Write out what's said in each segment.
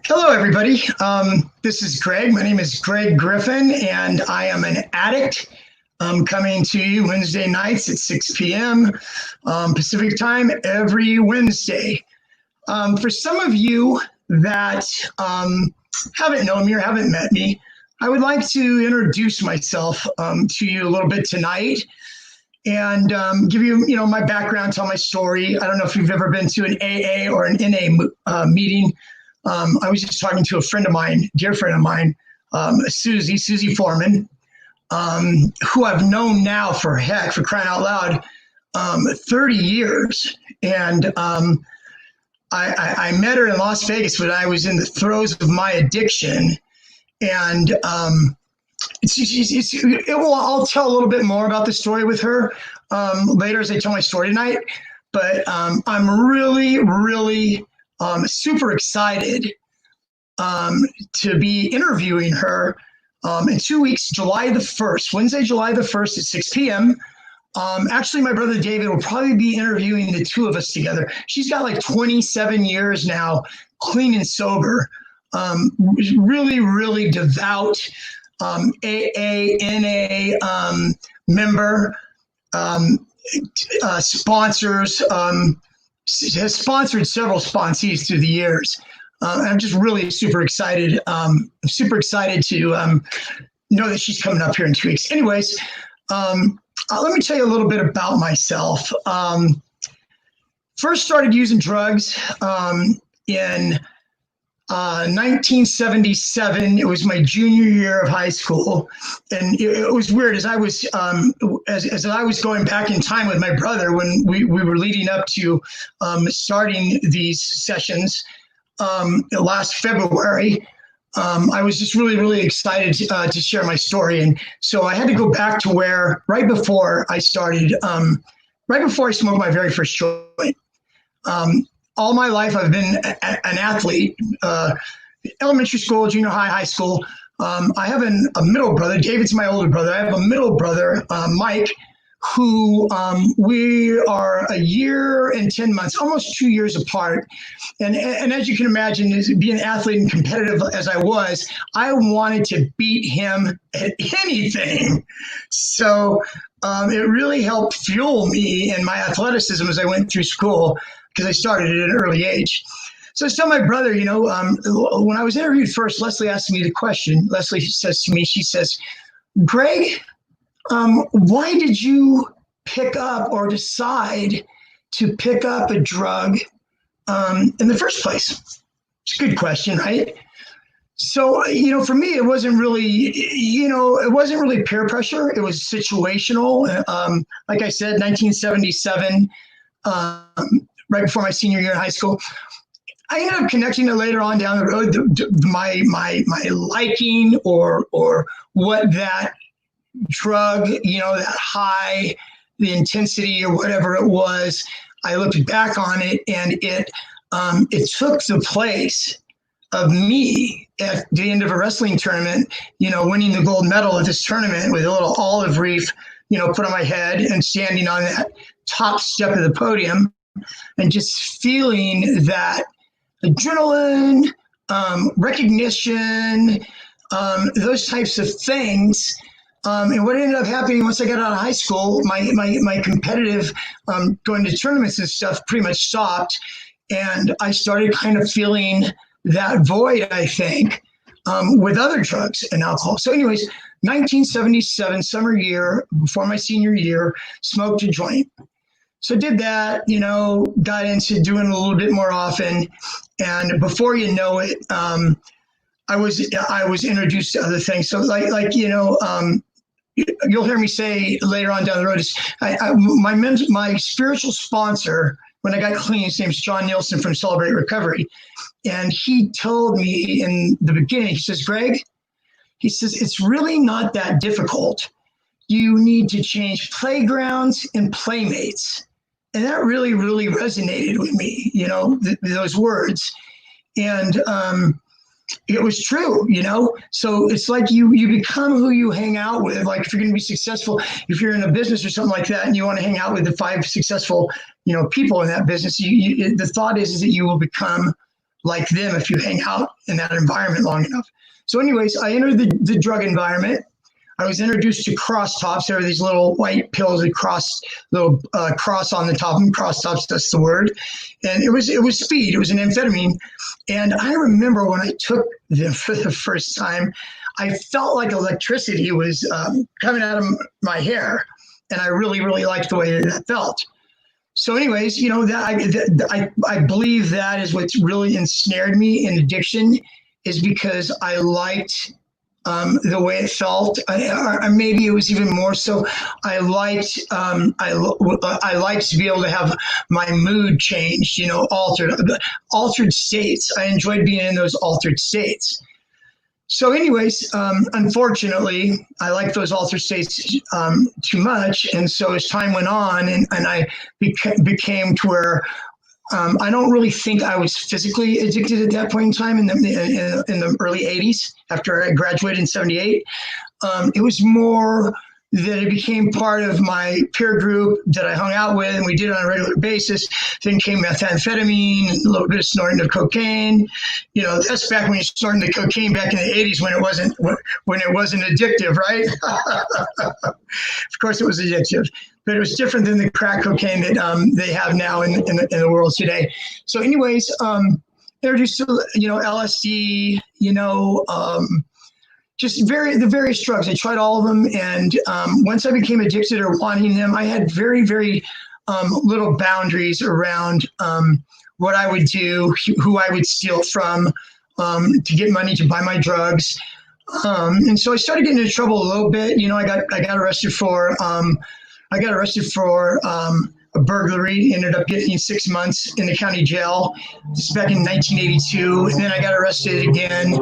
Hello, everybody. This is Greg. My name is Greg Griffin, and I am an addict. I'm coming to you Wednesday nights at 6 p.m. Pacific time every Wednesday. For some of you that haven't known me or haven't met me, I would like to introduce myself to you a little bit tonight and give you, my background, tell my story. I don't know if you've ever been to an AA or an NA meeting. I was just talking to a friend of mine, dear friend of mine, Susie Foreman, who I've known now for crying out loud, 30 years. And I met her in Las Vegas when I was in the throes of my addiction. And I'll tell a little bit more about the story with her later as I tell my story tonight. But I'm really super excited to be interviewing her in 2 weeks, July the 1st, Wednesday, July the 1st at 6 p.m. Actually, my brother David will probably be interviewing the two of us together. She's got like 27 years now, clean and sober, really devout AA, NA member, sponsors, has sponsored several sponsees through the years. I'm just really super excited. I'm super excited to know that she's coming up here in 2 weeks. Anyways, let me tell you a little bit about myself. First started using drugs in 1977. It was my junior year of high school, and it was weird as I was as I was going back in time with my brother when we were leading up to starting these sessions last February. I was just really excited to share my story, and so I had to go back to where right before I started, right before I smoked my very first joint. All my life, I've been an athlete, elementary school, junior high, high school. I have a middle brother. David's my older brother. I have a middle brother, Mike, who we are a year and 10 months, almost 2 years apart. And as you can imagine, as being an athlete and competitive as I was, I wanted to beat him at anything. So it really helped fuel me in my athleticism as I went through school, because I started at an early age. So I was telling my brother, when I was interviewed first, Leslie asked me the question. Leslie says to me, she says, Greg, why did you pick up or decide to pick up a drug in the first place? It's a good question, right? So, for me, it wasn't really, peer pressure. It was situational. Like I said, 1977, right before my senior year in high school. I ended up connecting it later on down the road, my liking or what that drug, that high, the intensity or whatever it was. I looked back on it, and it took the place of me at the end of a wrestling tournament, winning the gold medal at this tournament with a little olive wreath, put on my head and standing on that top step of the podium and just feeling that adrenaline, recognition, those types of things. And what ended up happening once I got out of high school, my competitive going to tournaments and stuff pretty much stopped. And I started kind of feeling that void, I think, with other drugs and alcohol. So anyways, 1977, summer year, before my senior year, smoked a joint. So did that, got into doing it a little bit more often. And before you know it, I was introduced to other things. So you'll hear me say later on down the road is my spiritual sponsor when I got clean, his name's John Nielsen from Celebrate Recovery. And he told me in the beginning, he says, Greg, he says, it's really not that difficult. You need to change playgrounds and playmates. And that really resonated with me, those words. And it was true, So it's like you become who you hang out with. Like if you're going to be successful, if you're in a business or something like that, and you want to hang out with the 5 successful, people in that business, the thought is that you will become like them if you hang out in that environment long enough. So anyways, I entered the drug environment. I was introduced to cross tops. There were these little white pills with little cross on the top of them. Cross tops, that's the word. And it was speed. It was an amphetamine. And I remember when I took them for the first time, I felt like electricity was coming out of my hair. And I really, really liked the way that felt. So anyways, you know, I believe that is what's really ensnared me in addiction, is because I liked the way it felt, or maybe it was even more so. I liked to be able to have my mood changed, you know, altered states. I enjoyed being in those altered states. So anyways, unfortunately, I liked those altered states too much, and so as time went on, and I became to where I don't really think I was physically addicted at that point in time in the early 80s after I graduated in 78. It was more that it became part of my peer group that I hung out with, and we did it on a regular basis. Then came methamphetamine, a little bit of snorting of cocaine. You know, that's back when you're snorting the cocaine back in the 80s when it wasn't addictive, right? Of course it was addictive, but it was different than the crack cocaine that they have now in the world today. So anyways, introduced to, you know, LSD, you know, just the various drugs. I tried all of them. And once I became addicted or wanting them, I had very, very little boundaries around what I would do, who I would steal from to get money to buy my drugs. And so I started getting into trouble a little bit. You know, I got arrested for a burglary. Ended up getting 6 months in the county jail. This is back in 1982. And then I got arrested again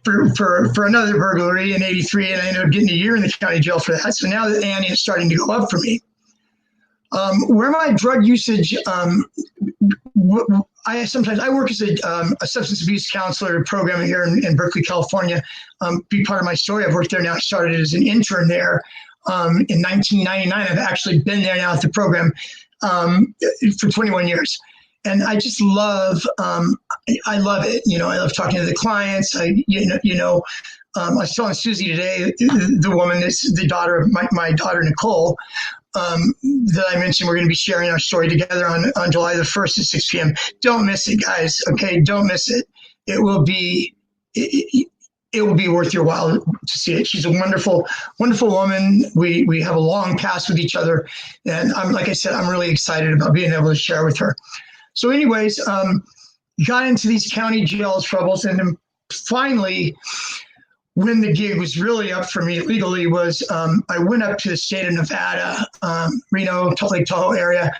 for another burglary in 83, and I ended up getting a year in the county jail for that. So now the ante is starting to go up for me. Where my drug usage, I work as a substance abuse counselor program here in Berkeley, California. Be part of my story. I've worked there now. I started as an intern there in 1999. I've actually been there now at the program for 21 years. And I just love, I love it. You know, I love talking to the clients. I was telling Susie today, the woman that's the daughter of my daughter, Nicole, that I mentioned we're going to be sharing our story together on July the 1st at 6 p.m. Don't miss it, guys. Okay, don't miss it. It will be worth your while to see it. She's a wonderful, wonderful woman. We have a long past with each other. And like I said, I'm really excited about being able to share with her. So anyways, got into these county jail troubles. And then finally, when the gig was really up for me legally was I went up to the state of Nevada, Reno, Lake Tahoe area.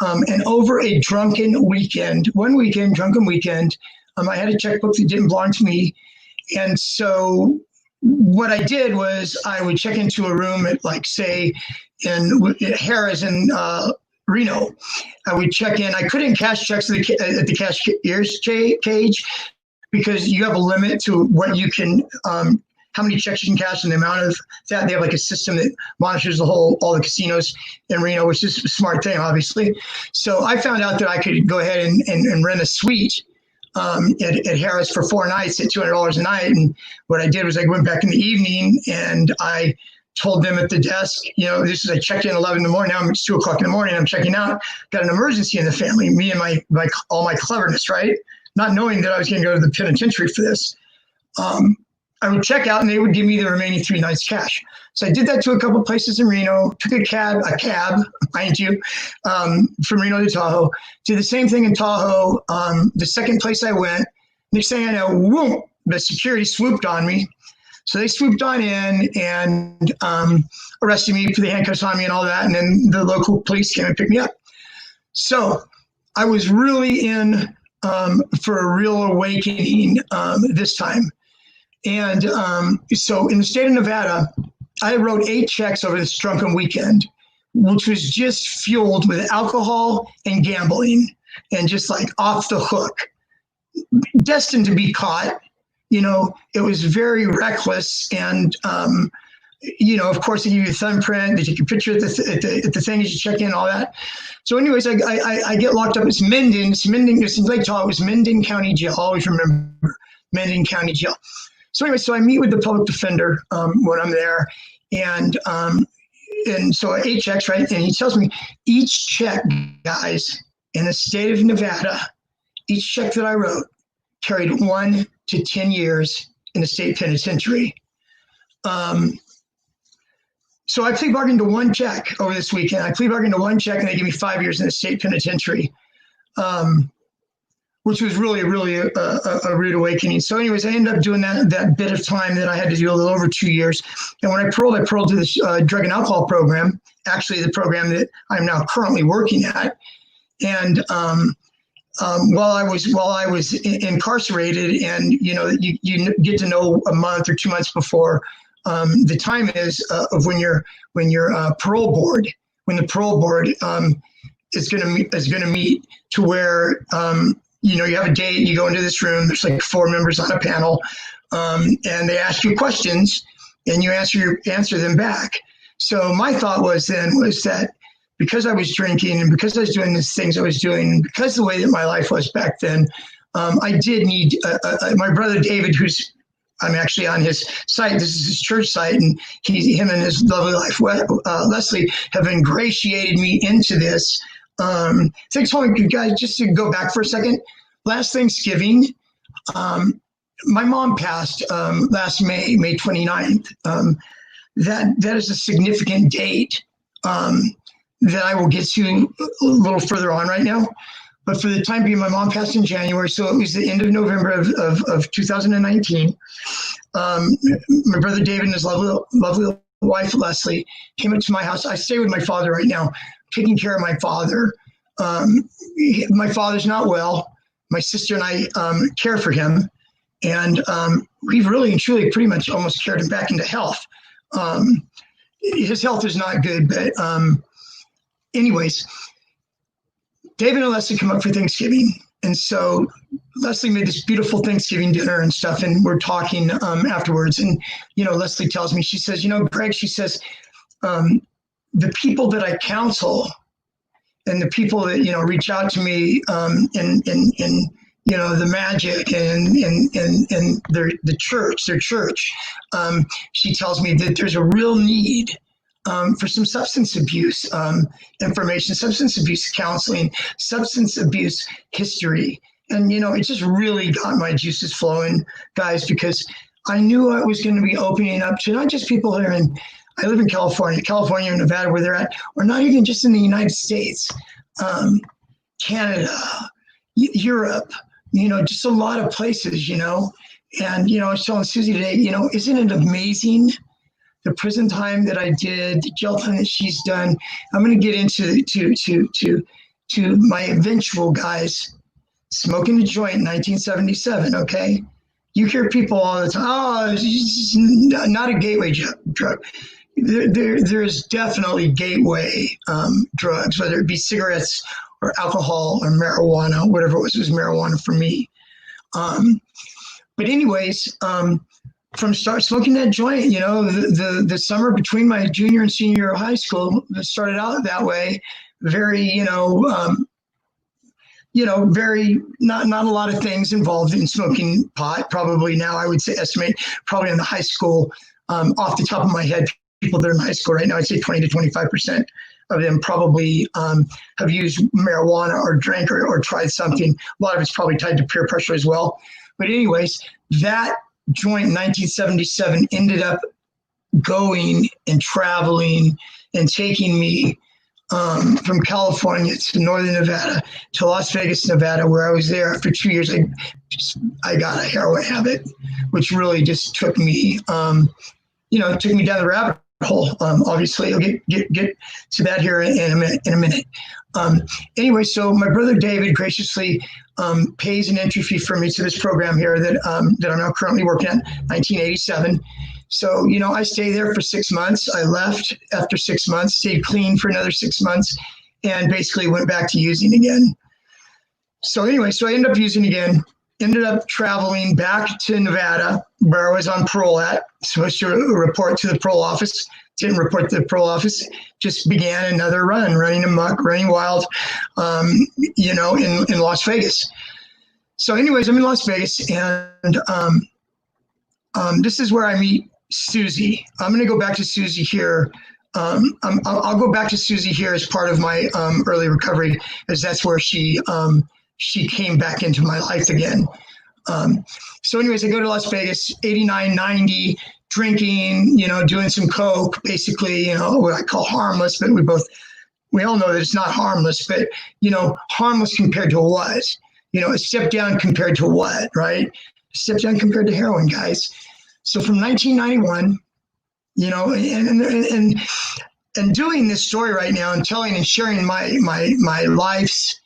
And over a drunken weekend, I had a checkbook that didn't belong to me. And so what I did was I would check into a room at, like, say, at Harrah's in Reno. I would check in. I couldn't cash checks at the cashier's cage because you have a limit to what you can, how many checks you can cash and the amount of that. They have like a system that monitors all the casinos in Reno, which is a smart thing, obviously. So I found out that I could go ahead and rent a suite at Harrah's for 4 nights at $200 a night. And what I did was I went back in the evening and I told them at the desk, you know, I checked in 11 in the morning. Now it's 2 o'clock in the morning. I'm checking out. Got an emergency in the family. Me and all my cleverness, right? Not knowing that I was going to go to the penitentiary for this. I would check out and they would give me the remaining 3 nights cash. So I did that to a couple places in Reno. Took a cab, mind you, from Reno to Tahoe. Did the same thing in Tahoe. The second place I went, next thing I know, whoom, the security swooped on me. So they swooped on in and arrested me, put the handcuffs on me and all that. And then the local police came and picked me up. So I was really in for a real awakening this time. And so in the state of Nevada, I wrote 8 checks over this drunken weekend, which was just fueled with alcohol and gambling and just like off the hook, destined to be caught. You know, it was very reckless and of course, they give you a thumbprint, they take a picture at the thing as you check in, all that. So anyways, I get locked up. It's Lake Tahoe. It was Minden County Jail. I always remember Minden County Jail. So anyway, so I meet with the public defender when I'm there, and so 8 checks, right? And he tells me each check, guys, in the state of Nevada, each check that I wrote carried 1 to 10 years in the state penitentiary. So I plea bargained to 1 check over this weekend. I plea bargained to 1 check, and they gave me 5 years in the state penitentiary, which was really, really a rude awakening. So anyways, I ended up doing that bit of time that I had to do a little over 2 years. And when I paroled to this drug and alcohol program, actually the program that I'm now currently working at. And while I was incarcerated, and you get to know a month or 2 months before the time is of when your parole board, when the parole board is going to meet, to where you have a date. You go into this room. There's like 4 members on a panel, and they ask you questions, and you answer them back. So my thought was that because I was drinking, and because I was doing these things I was doing, and because the way that my life was back then, I did need my brother David, I'm actually on his site. This is his church site, and him and his lovely wife Leslie have ingratiated me into this. Thanks, you guys. Just to go back for a second, last Thanksgiving, my mom passed last May 29th. That is a significant date that I will get to a little further on right now. But for the time being, my mom passed in January, so it was the end of November of 2019. My brother David and his lovely wife Leslie came up to my house. I stay with my father right now, taking care of my father. My father's not well. My sister and I care for him, and we've really and truly pretty much almost carried him back into health. His health is not good, but anyways, David and Leslie come up for Thanksgiving. And so Leslie made this beautiful Thanksgiving dinner and stuff. And we're talking afterwards. And, Leslie tells me, she says, Greg, she says, the people that I counsel and the people that, reach out to me in the Magick and their church, she tells me that there's a real need for some substance abuse information, substance abuse counseling, substance abuse history. And, it just really got my juices flowing, guys, because I knew I was going to be opening up to not just people here I live in California and Nevada, where they're at, or not even just in the United States, Canada, Europe, just a lot of places, And, I was telling Susie today, isn't it amazing? The prison time that I did, the jail time that she's done. I'm going to get into to my eventual, guys, smoking a joint in 1977. Okay, you hear people all the time, oh, it's not a gateway drug. There's definitely gateway drugs, whether it be cigarettes or alcohol or marijuana, whatever it was marijuana for me. But anyways. From start smoking that joint, the summer between my junior and senior year of high school, it started out that way. Very, very not a lot of things involved in smoking pot. Probably now I would say estimate probably in the high school, off the top of my head, people that are in high school right now, I'd say 20 to 25% of them probably have used marijuana or drank or tried something. A lot of it's probably tied to peer pressure as well. But anyways, that joint in 1977 ended up going and traveling and taking me from California to Northern Nevada to Las Vegas, Nevada, where I was there for 2 years. I got a heroin habit, which really just took me, took me down the rabbit hole. Obviously, I'll get to that here in a minute. Anyway, so my brother David graciously pays an entry fee for me to this program here that I'm now currently working at, 1987. So, I stayed there for 6 months. I left after 6 months, stayed clean for another 6 months, and basically went back to using again. So anyway, I ended up using again. ended up traveling back to Nevada, where I was on parole at, supposed to report to the parole office. Didn't report to the parole office, just began another run, running amok, running wild, in Las Vegas. So anyways, I'm in Las Vegas, and this is where I meet Susie. I'm going to go back to Susie here. I'll go back to Susie here as part of my early recovery, as that's where she came back into my life again. So anyways, I go to Las Vegas, 89, 90, drinking, doing some coke, basically, what I call harmless, but we all know that it's not harmless, but, harmless compared to what? A step down compared to what, right? A step down compared to heroin, guys. So from 1991, and doing this story right now and telling and sharing my life's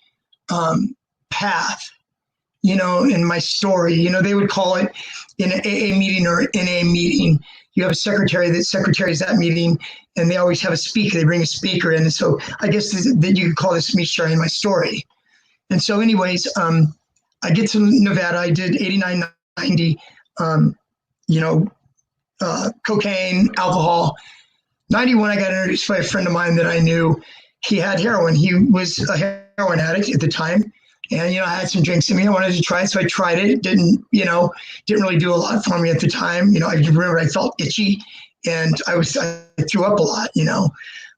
path, in my story, they would call it in an AA meeting or NA meeting. You have a secretary secretaries that meeting, and they always have a speaker. They bring a speaker in. And so I guess that you could call this me sharing my story. And so anyways, I get to Nevada. I did 89, 90, cocaine, alcohol. 91, I got introduced by a friend of mine that I knew. He had heroin. He was a heroin addict at the time. And, I had some drinks in me. I wanted to try it. So I tried it. It didn't really do a lot for me at the time. I remember I felt itchy and I threw up a lot,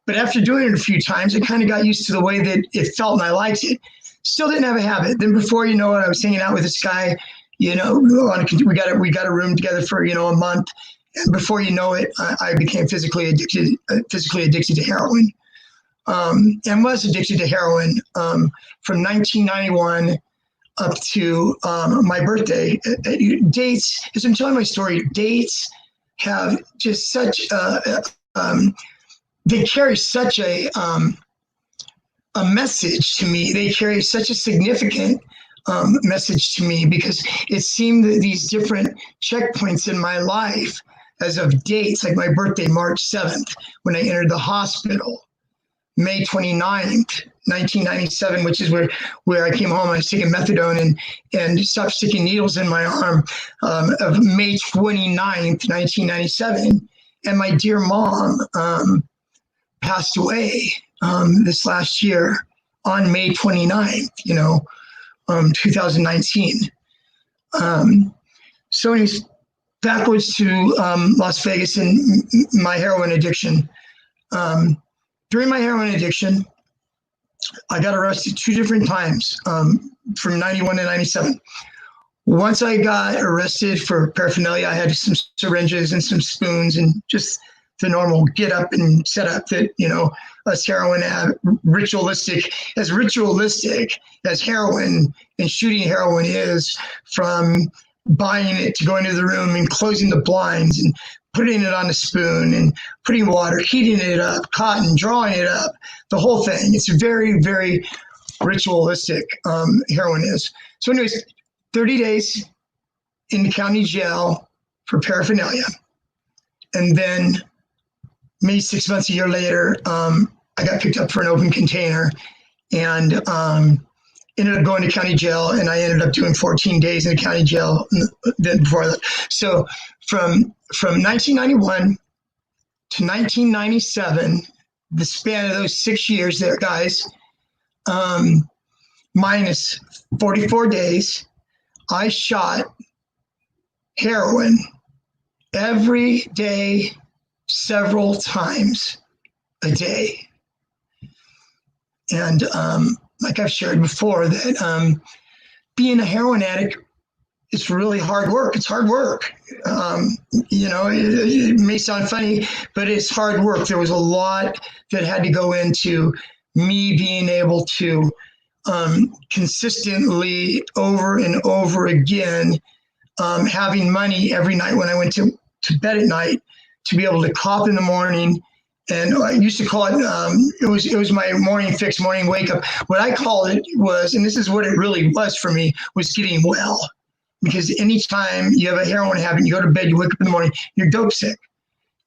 But after doing it a few times, I kind of got used to the way that it felt and I liked it. Still didn't have a habit. Then before you know it, I was hanging out with this guy, we got a room together for, a month. And before you know it, I became physically addicted to heroin. And was addicted to heroin from 1991 up to my birthday. Dates, as I'm telling my story, dates have just such they carry such a message to me. They carry such a significant message to me, because it seemed that these different checkpoints in my life, as of dates, like my birthday, March 7th, when I entered the hospital, May 29th, 1997, which is where I came home. I was taking methadone and stopped sticking needles in my arm, of May 29th, 1997. And my dear mom passed away this last year on May 29th, 2019. So anyways, backwards to Las Vegas and my heroin addiction. During my heroin addiction, I got arrested 2 different times from 91 to 97. Once I got arrested for paraphernalia, I had some syringes and some spoons and just the normal get up and set up that, us heroin ritualistic as heroin and shooting heroin is, from buying it to going to the room and closing the blinds and putting it on a spoon and putting water, heating it up, cotton, drawing it up, the whole thing. It's very, very ritualistic, heroin is. So anyways, 30 days in the county jail for paraphernalia. And then maybe 6 months, a year later, I got picked up for an open container and ended up going to county jail, and I ended up doing 14 days in the county jail then before that. So from 1991 to 1997, the span of those 6 years there, guys, minus 44 days, I shot heroin every day, several times a day. And like I've shared before, that being a heroin addict, it's really hard work. It's hard work. It may sound funny, but it's hard work. There was a lot that had to go into me being able to consistently over and over again, having money every night when I went to bed at night to be able to cop in the morning. And I used to call it, it was my morning fix, morning wake up. What I called it was, and this is what it really was for me, was getting well. Because anytime you have a heroin habit, you go to bed, you wake up in the morning, you're dope sick.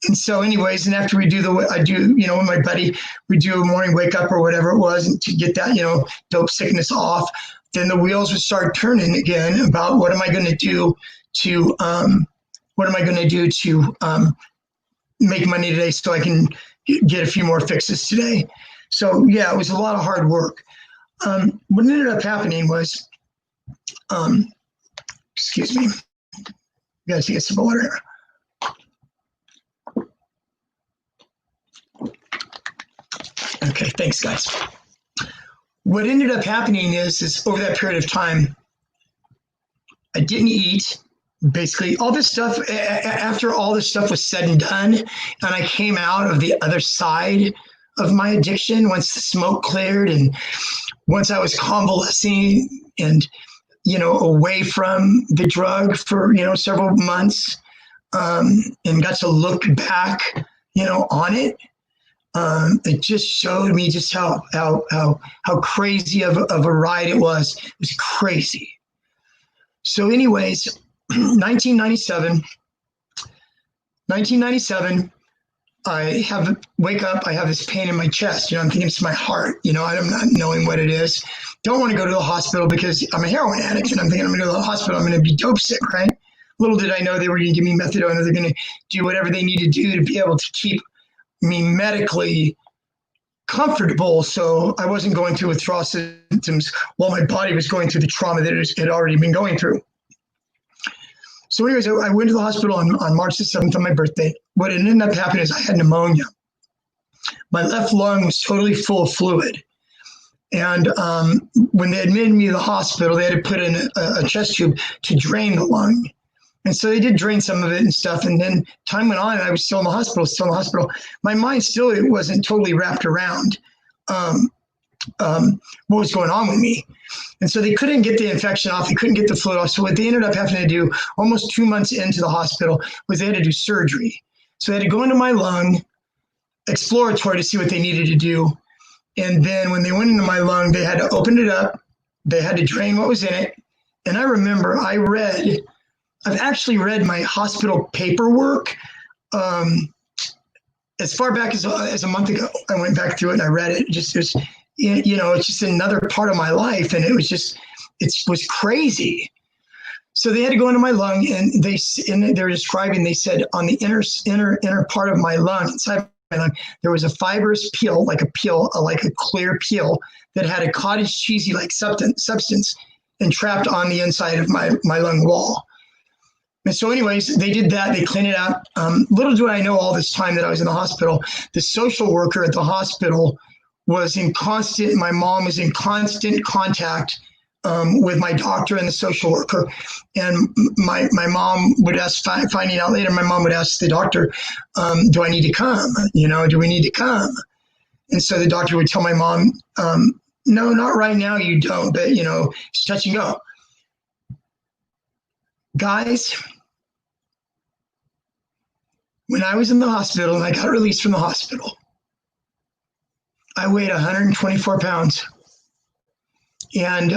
And so anyways, and after we do with my buddy, we do a morning wake up or whatever it was, and to get that, dope sickness off. then the wheels would start turning again about what am I going to do to make money today so I can get a few more fixes today. So yeah, it was a lot of hard work. What ended up happening was, excuse me, you guys get some water here. Okay, thanks guys. What ended up happening is over that period of time, I didn't eat. Basically, all this stuff, after all this stuff was said and done, and I came out of the other side of my addiction, once the smoke cleared and once I was convalescing and, away from the drug for, several months, and got to look back, on it. It just showed me just how crazy of a ride it was. It was crazy. So anyways, 1997, I wake up, I have this pain in my chest. I'm thinking it's my heart. I'm not knowing what it is. Don't want to go to the hospital because I'm a heroin addict, and I'm thinking I'm going to go to the hospital. I'm going to be dope sick, right? Little did I know they were going to give me methadone, or they're going to do whatever they need to do to be able to keep me medically comfortable, so I wasn't going through withdrawal symptoms while my body was going through the trauma that it had already been going through. So anyways, I went to the hospital on March the 7th on my birthday. What ended up happening is I had pneumonia. My left lung was totally full of fluid. And when they admitted me to the hospital, they had to put in a chest tube to drain the lung. And so they did drain some of it and stuff. And then time went on and I was still in the hospital. My mind still wasn't totally wrapped around what was going on with me. And so they couldn't get the infection off. They couldn't get the fluid off. So what they ended up having to do almost 2 months into the hospital was they had to do surgery. So they had to go into my lung, exploratory, to see what they needed to do. And then when they went into my lung, they had to open it up. They had to drain what was in it. And I remember I've actually read my hospital paperwork as far back as a month ago. I went back through it and I read it. It's just another part of my life. And it was crazy. So they had to go into my lung, and they're describing, they said on the inner part of my lung, inside my lung, there was a fibrous peel, like a clear peel that had a cottage cheesy like substance entrapped on the inside of my lung wall. And so anyways, they did that. They cleaned it out. Little do I know all this time that I was in the hospital, the social worker at the hospital my mom was in constant contact with my doctor and the social worker. And my mom would ask, finding out later, my mom would ask the doctor, do I need to come? Do we need to come? And so the doctor would tell my mom, no, not right now, you don't, but it's touch and go. Guys, when I was in the hospital and I got released from the hospital, I weighed 124 pounds. And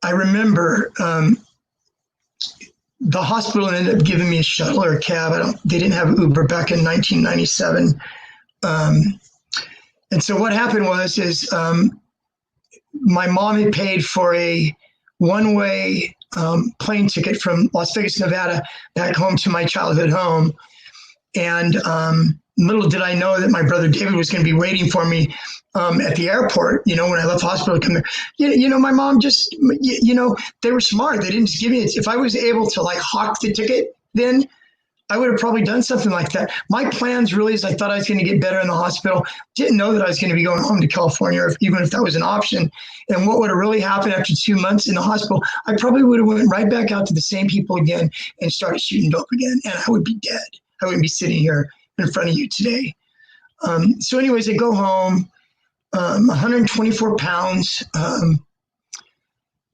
I remember the hospital ended up giving me a shuttle or a cab. They didn't have Uber back in 1997. And so what happened was my mom had paid for a one-way plane ticket from Las Vegas, Nevada, back home to my childhood home. And little did I know that my brother David was going to be waiting for me at the airport, when I left the hospital to come there. My mom just, they were smart. They didn't just give me it. If I was able to hawk the ticket, then I would have probably done something like that. My plans really is I thought I was going to get better in the hospital. Didn't know that I was going to be going home to California, even if that was an option. And what would have really happened after 2 months in the hospital, I probably would have went right back out to the same people again and started shooting dope again. And I would be dead. I wouldn't be sitting here in front of you today. So anyways, I go home, 124 pounds.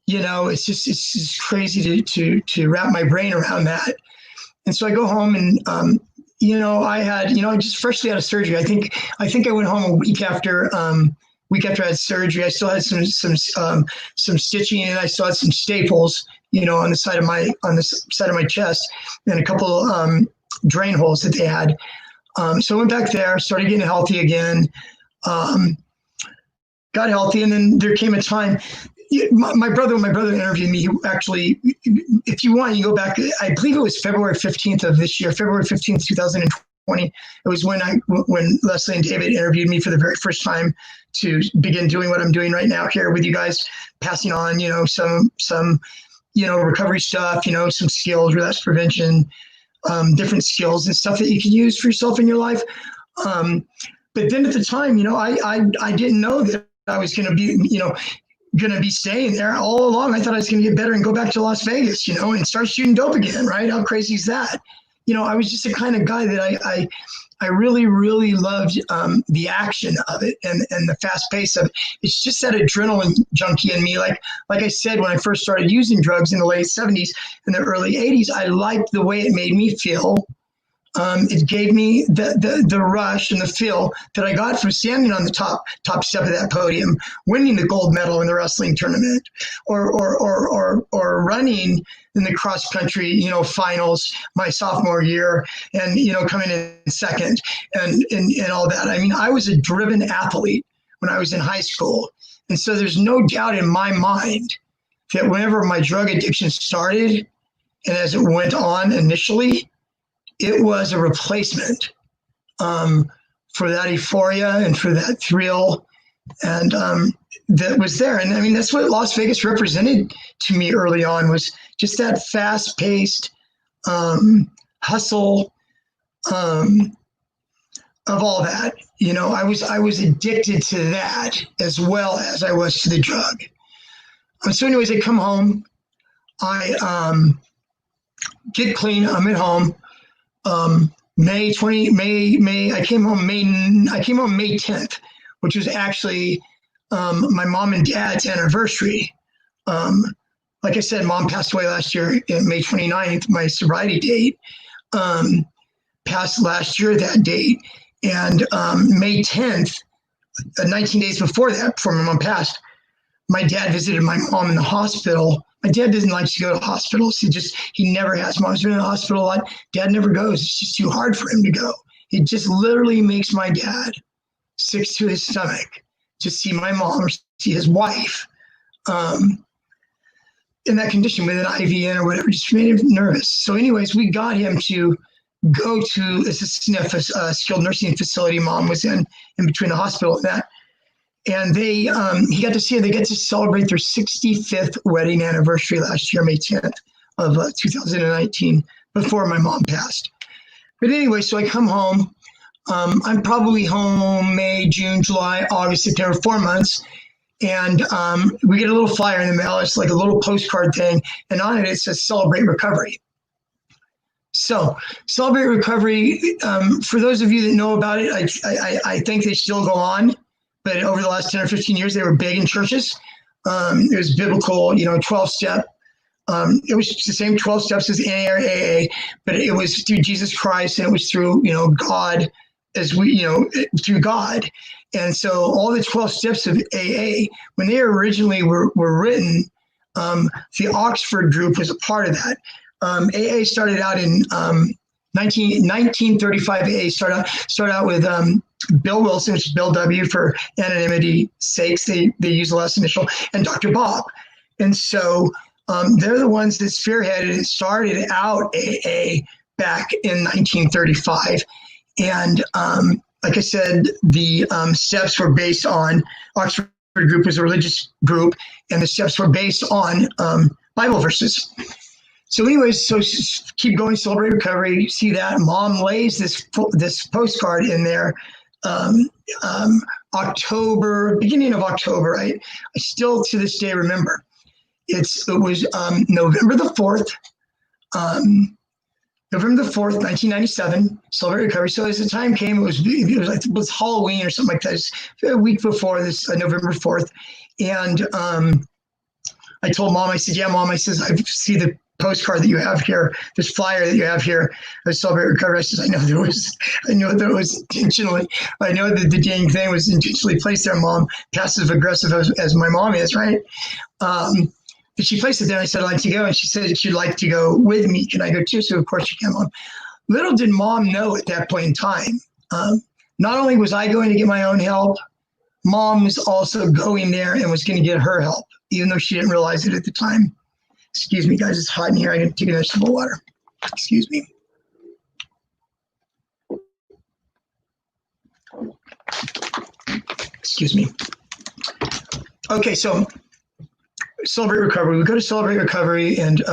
It's just crazy to wrap my brain around that. And so I go home and, I had, I just freshly out of surgery. I think I went home a week after I had surgery. I still had some stitching, and I still had some staples, on the side of my chest, and a couple drain holes that they had. So I went back there, started getting healthy again. got healthy. And then there came a time, when my brother interviewed me, he actually, if you want, you go back, I believe it was February 15th of this year, February 15th, 2020. It was when Leslie and David interviewed me for the very first time to begin doing what I'm doing right now here with you guys, passing on, some recovery stuff, some skills, relapse prevention, different skills and stuff that you can use for yourself in your life. But then at the time, I didn't know that I was going to be, be staying there all along. I thought I was going to get better and go back to Las Vegas, and start shooting dope again, right? How crazy is that? I was just the kind of guy that I really, really loved the action of it and the fast pace of it. It's just that adrenaline junkie in me. Like I said, when I first started using drugs in the late 70s and the early 80s, I liked the way it made me feel. It gave me the rush and the feel that I got from standing on the top step of that podium, winning the gold medal in the wrestling tournament, or running in the cross country, finals my sophomore year, and coming in second, and all that. I mean, I was a driven athlete when I was in high school, and so there's no doubt in my mind that whenever my drug addiction started, and as it went on initially, it was a replacement for that euphoria and for that thrill, and that was there. And I mean, that's what Las Vegas represented to me early on, was just that fast-paced hustle of all that. I was addicted to that as well as I was to the drug. So anyways, I come home, I get clean, I'm at home. I came home May 10th, which was actually my mom and dad's anniversary. Like I said, mom passed away last year in May 29th, my sobriety date, passed last year that date. And May 10th, 19 days before my mom passed, my dad visited my mom in the hospital. My dad doesn't like to go to hospitals. He never has. Mom's been in the hospital a lot. Dad never goes. It's just too hard for him to go. It just literally makes my dad sick to his stomach to see my mom or see his wife in that condition with an IV in or whatever. Just made him nervous. So anyways, we got him to go to, it's a SNF, a skilled nursing facility mom was in between the hospital and that. And he got to see her. They get to celebrate their 65th wedding anniversary last year, May 10th of 2019, before my mom passed. But anyway, so I come home. I'm probably home May, June, July, August, September, 4 months. And we get a little flyer in the mail. It's like a little postcard thing. And on it says Celebrate Recovery. So Celebrate Recovery, for those of you that know about it, I think they still go on. But over the last 10 or 15 years, they were big in churches. It was biblical, 12-step. It was the same 12 steps as NA or AA, but it was through Jesus Christ, and it was through, God, through God. And so all the 12 steps of AA, when they originally were written, the Oxford group was a part of that. AA started out in 1935. AA started out with Bill Wilson, which is Bill W. for anonymity sakes. They use the last initial, and Dr. Bob. And so they're the ones that spearheaded and started out AA back in 1935. And like I said, the steps were based on, Oxford group was a religious group, and the steps were based on Bible verses. So anyways, so keep going, Celebrate Recovery. See that mom lays this postcard in there, beginning of October. I still to this day remember. It was November the 4th, 1997. Celebrate Recovery. So as the time came, it was Halloween or something like that. It was a week before this, November 4th, and I told mom. I said, "Yeah, mom." I says, "I see the postcard that you have here, this flyer that you have here, of Celebrate Recovery." I says, I know that it was intentionally. I know that the dang thing was intentionally placed there, mom. Passive aggressive as my mom is, right? But she placed it there. I said, I'd like to go. And she said she'd like to go with me. Can I go too? So of course she can, mom. Little did mom know at that point in time, not only was I going to get my own help, Mom was also going there and was going to get her help, even though she didn't realize it at the time. Excuse me, guys, it's hot in here. I got to take another sip of water. Excuse me. Excuse me. Okay, so Celebrate Recovery. We go to Celebrate Recovery, and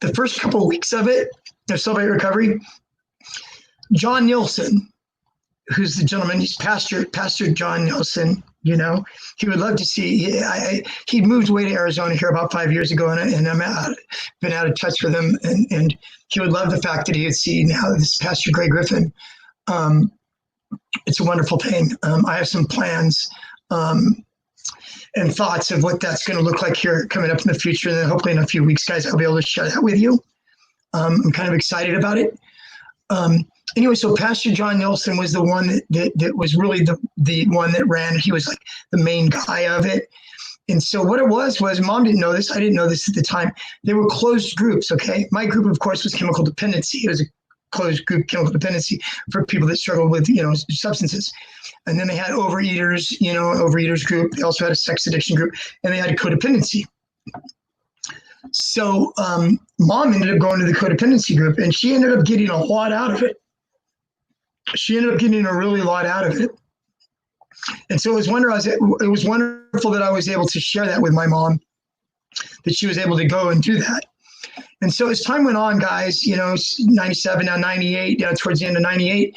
the first couple of weeks of it, Celebrate Recovery, John Nielsen, who's the gentleman, he's Pastor John Nielsen, you know, he would love to see, he moved away to Arizona here about 5 years ago, and I'm been out of touch with him, and he would love the fact that he would see now this Pastor Greg Griffin. It's a wonderful thing. I have some plans and thoughts of what that's going to look like here coming up in the future, and then hopefully in a few weeks, guys, I'll be able to share that with you. I'm kind of excited about it. Anyway, so Pastor John Nielsen was the one that was really the one that ran it. He was like the main guy of it. And so what it was Mom didn't know this. I didn't know this at the time. They were closed groups, okay? My group, of course, was chemical dependency. It was a closed group chemical dependency for people that struggle with, you know, substances. And then they had overeaters, you know, overeaters group. They also had a sex addiction group, and they had a codependency. So Mom ended up going to the codependency group, and she ended up getting a lot out of it. She ended up getting a really lot out of it. And so it was wonderful that I was able to share that with my mom, that she was able to go and do that. And so as time went on, guys, you know, 97, now 98, towards the end of 98,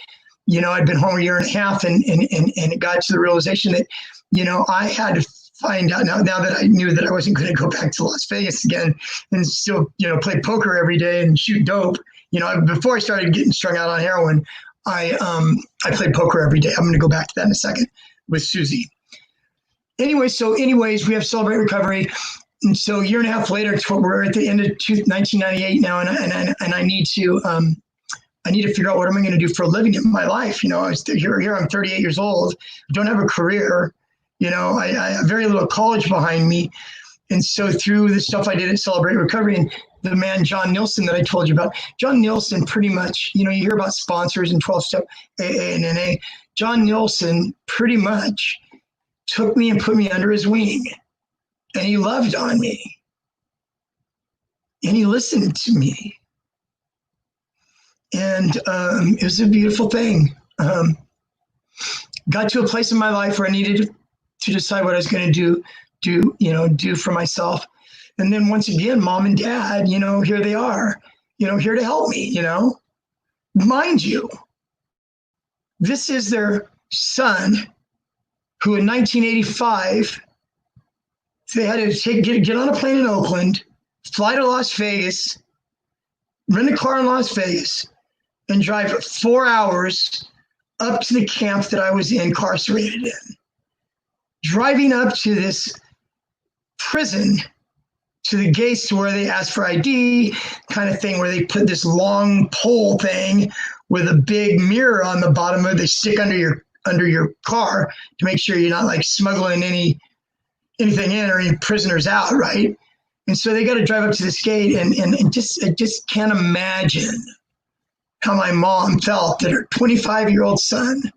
you know, I'd been home a year and a half, and it got to the realization that, you know, I had to find out now that I knew that I wasn't going to go back to Las Vegas again and still, you know, play poker every day and shoot dope. You know, before I started getting strung out on heroin, I played poker every day. I'm going to go back to that in a second with Susie. Anyways, we have Celebrate Recovery. And so a year and a half later, we're at the end of 1998 now, and I need to figure out what am I going to do for a living in my life. You know, here I'm 38 years old, don't have a career. You know, I have very little college behind me. And so through the stuff I did at Celebrate Recovery, and the man, John Nielsen, that I told you about, John Nielsen pretty much, you know, you hear about sponsors and 12-step AA and NA. John Nielsen pretty much took me and put me under his wing, and he loved on me, and he listened to me. And it was a beautiful thing. Got to a place in my life where I needed to decide what I was going to do for myself. And then once again, Mom and Dad, you know, here they are, you know, here to help me, you know. Mind you, this is their son who in 1985, they had to get on a plane in Oakland, fly to Las Vegas, rent a car in Las Vegas, and drive 4 hours up to the camp that I was incarcerated in. Driving up to this prison, to the gates where they ask for ID, kind of thing, where they put this long pole thing with a big mirror on the bottom of it. They stick under your car to make sure you're not like smuggling anything in or any prisoners out, right? And so they got to drive up to this gate, and I just can't imagine how my mom felt that her 25-year-old son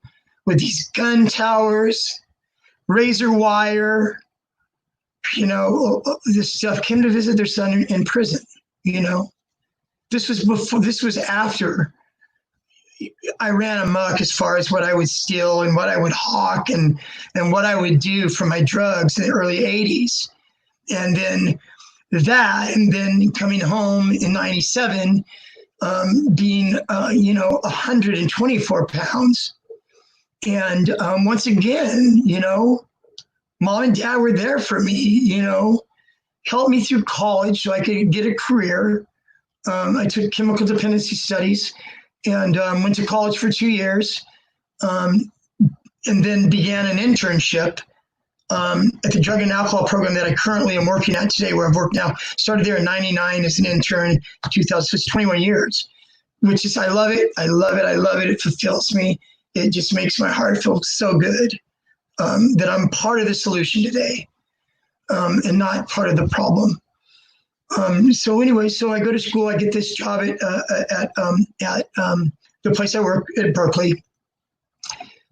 with these gun towers, razor wire, you know, this stuff, came to visit their son in prison. You know, this was after I ran amok as far as what I would steal and what I would hawk and what I would do for my drugs in the early 80s. And then coming home in 97, being, 124 pounds. And once again, you know, Mom and Dad were there for me, you know, helped me through college so I could get a career. I took chemical dependency studies and went to college for 2 years, and then began an internship at the drug and alcohol program that I currently am working at today, where I've worked now. Started there in 99 as an intern, 2000, so it's 21 years, which is, I love it. I love it. I love it. It fulfills me. It just makes my heart feel so good that I'm part of the solution today and not part of the problem. So I go to school. I get this job at the place I work at Berkeley.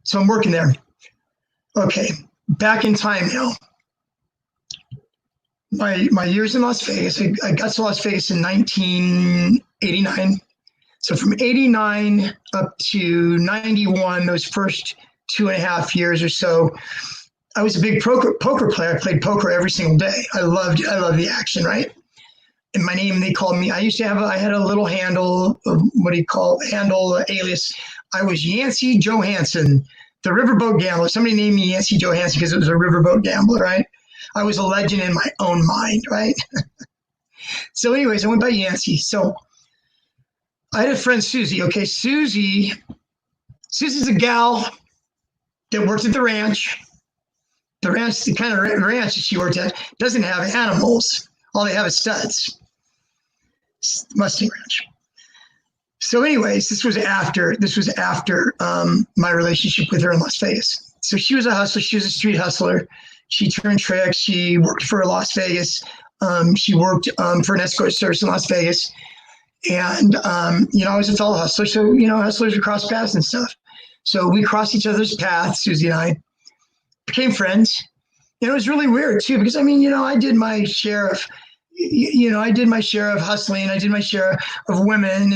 So I'm working there. Okay. back in time now. My years in Las Vegas, I got to Las Vegas in 1989. So from 89 up to 91, those first 2.5 years or so, I was a big poker player. I played poker every single day. I loved the action, right? And my name, they called me, I had a little handle, alias. I was Yancey Johansson, the riverboat gambler. Somebody named me Yancey Johansson because it was a riverboat gambler, right? I was a legend in my own mind, right? So anyways, I went by Yancey. So I had a friend, Susie. Okay, Susie's a gal that worked at the ranch. The kind of ranch that she worked at doesn't have animals. All they have is studs. Mustang Ranch. So anyways, this was after my relationship with her in Las Vegas. So she was a hustler. She was a street hustler. She turned tricks. She worked for Las Vegas. She worked for an escort service in Las Vegas. And, I was a fellow hustler. So, hustlers would cross paths and stuff. So we crossed each other's paths, Susie and I. Became friends. And it was really weird, too, because, I did my share of, hustling. I did my share of women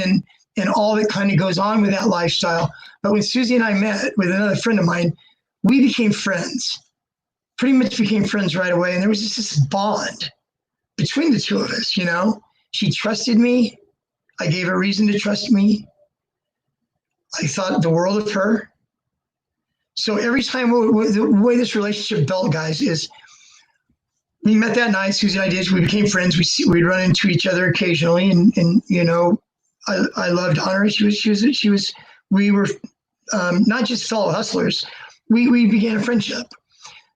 and all that kind of goes on with that lifestyle. But when Susie and I met with another friend of mine, we became friends. Pretty much became friends right away. And there was just this bond between the two of us, She trusted me. I gave her reason to trust me. I thought the world of her. So every time, the way this relationship built, guys, is we met that night. Susie and I did. We became friends. We'd run into each other occasionally, and I loved on her. We were not just fellow hustlers. We began a friendship.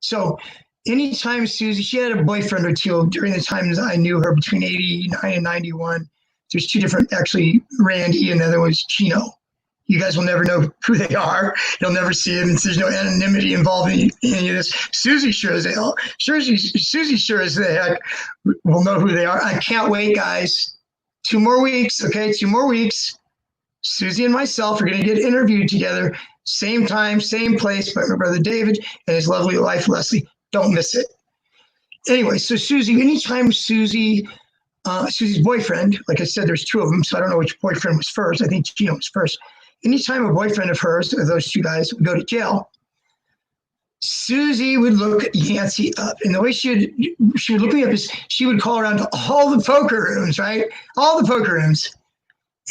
So anytime Susie, she had a boyfriend or two during the times I knew her between 89 and 91. There's two different, actually, Randy and the other one's Chino. You guys will never know who they are. You'll never see it. And there's no anonymity involved in any of this. Susie sure as hell. Susie sure as the heck will know who they are. I can't wait, guys. 2 more weeks, okay? 2 more weeks. Susie and myself are going to get interviewed together. Same time, same place, by my brother David and his lovely wife, Leslie. Don't miss it. Anyway, so Susie, anytime Susie's boyfriend, like I said, there's 2 of them, so I don't know which boyfriend was first. I think Gino was first. Anytime a boyfriend of hers, or those 2 guys, would go to jail, Susie would look Yancey up. And the way she would look me up is she would call around to all the poker rooms, right? All the poker rooms.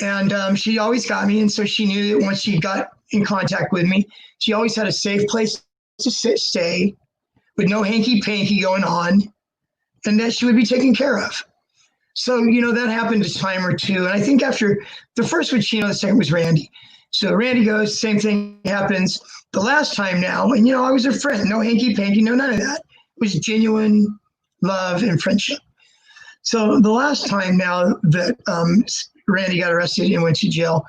And she always got me. And so she knew that once she got in contact with me, she always had a safe place to stay with no hanky-panky going on, and that she would be taken care of. So, that happened a time or 2. And I think after the first was Chino, the second was Randy. So Randy goes, same thing happens the last time now. And, I was a friend, no hanky-panky, no none of that. It was genuine love and friendship. So the last time now that Randy got arrested and went to jail,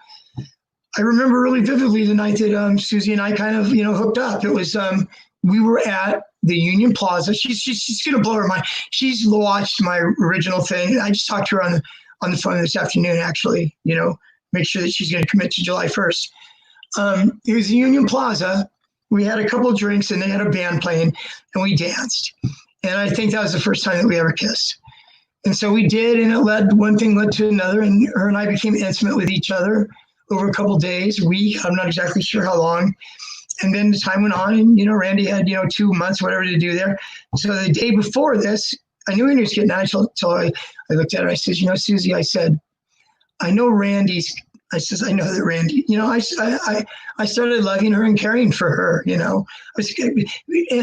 I remember really vividly the night that Susie and I kind of, hooked up. It was, we were at the Union Plaza. She's going to blow her mind. She's watched my original thing. I just talked to her on the phone this afternoon, actually, make sure that she's going to commit to July 1st. It was the Union Plaza. We had a couple of drinks and they had a band playing and we danced. And I think that was the first time that we ever kissed. And so we did, and one thing led to another, and her and I became intimate with each other over a couple of days, week. I'm not exactly sure how long. And then the time went on, and, Randy had, 2 months, whatever to do there. So the day before this, I knew he was getting out until I looked at her. I said, Susie, I said, I know I know that Randy, I started loving her and caring for her, and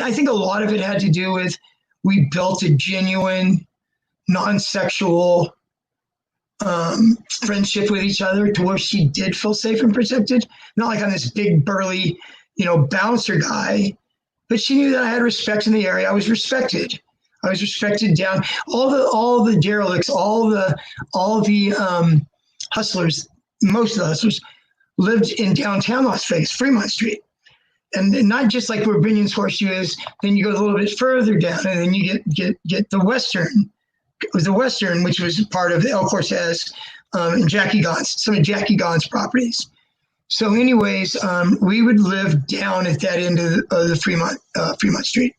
I think a lot of it had to do with we built a genuine, non-sexual friendship with each other to where she did feel safe and protected. Not like I'm this big, burly, bouncer guy, but she knew that I had respect in the area. I was respected down. All the derelicts, all the hustlers, most of the hustlers lived in downtown Las Vegas, Fremont Street. And not just like where Binion's Horseshoe is, then you go a little bit further down and then you get the Western. It was the Western, which was part of El Cortez and Jackie Gaughan's, some of Jackie Gaughan's properties. So anyways, we would live down at that end of the Fremont Street.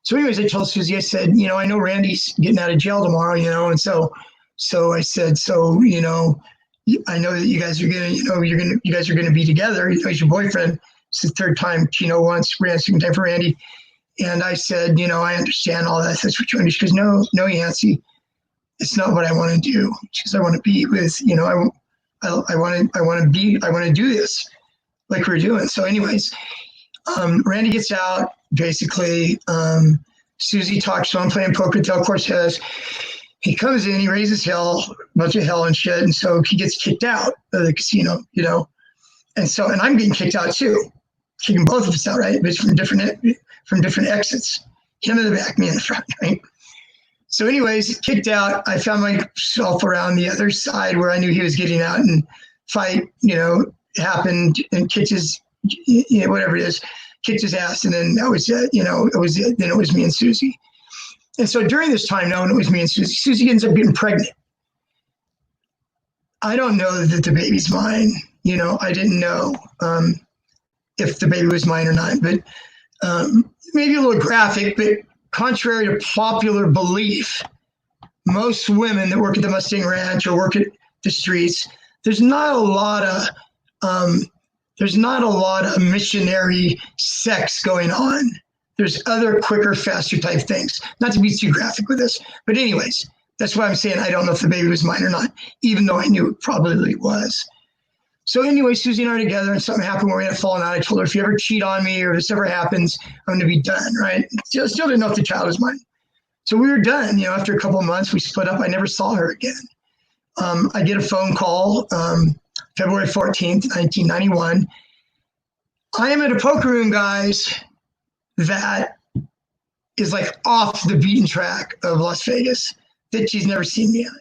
So anyways, I told Susie, I said, I know Randy's getting out of jail tomorrow, and so I said, I know that you guys are gonna, you guys are gonna be together. He's your boyfriend. It's the third time Chino once, second time for Randy. And I said, I understand all that. That's what you want to do. She goes, no, Yancy, it's not what I want to do. She goes, I want to be with, I want to do this like we're doing. So anyways, Randy gets out, basically. Susie talks to him, playing poker at Del Cortez. He comes in, he raises hell, a bunch of hell and shit, and so he gets kicked out of the casino, and I'm getting kicked out too, kicking both of us out, right? But it's from different exits. Him in the back, me in the front, right? So anyways, kicked out. I found myself around the other side where I knew he was getting out, and fight, happened, and kicked his, whatever it is, kicked his ass, and then that was it. It was it. Then it was me and Susie. And so during this time, knowing it was me and Susie ends up getting pregnant. I don't know that the baby's mine. I didn't know if the baby was mine or not, but maybe a little graphic, but contrary to popular belief, most women that work at the Mustang Ranch or work at the streets, there's not a lot of missionary sex going on. There's other quicker, faster type things. Not to be too graphic with this, but anyways, that's why I'm saying I don't know if the baby was mine or not, even though I knew it probably was. So anyway, Susie and I are together, and something happened where we had fallen out. I told her, if you ever cheat on me or if this ever happens, I'm going to be done, right? Still didn't know if the child was mine. So we were done. After a couple of months, we split up. I never saw her again. I get a phone call February 14th, 1991. I am at a poker room, guys, that is like off the beaten track of Las Vegas that she's never seen me at.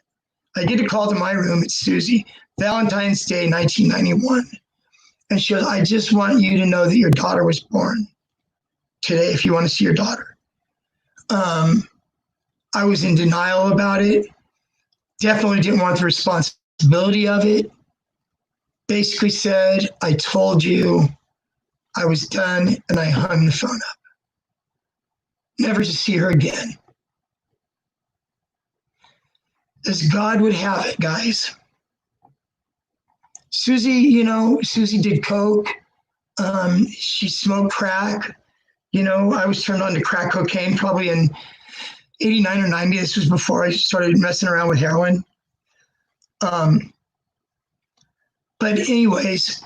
I get a call to my room. It's Susie. Valentine's Day, 1991. And she goes, I just want you to know that your daughter was born today if you want to see your daughter. I was in denial about it. Definitely didn't want the responsibility of it. Basically said, I told you I was done, and I hung the phone up. Never to see her again. As God would have it, guys. Susie, Susie did coke. She smoked crack. I was turned on to crack cocaine probably in 89 or 90. This was before I started messing around with heroin. But anyways,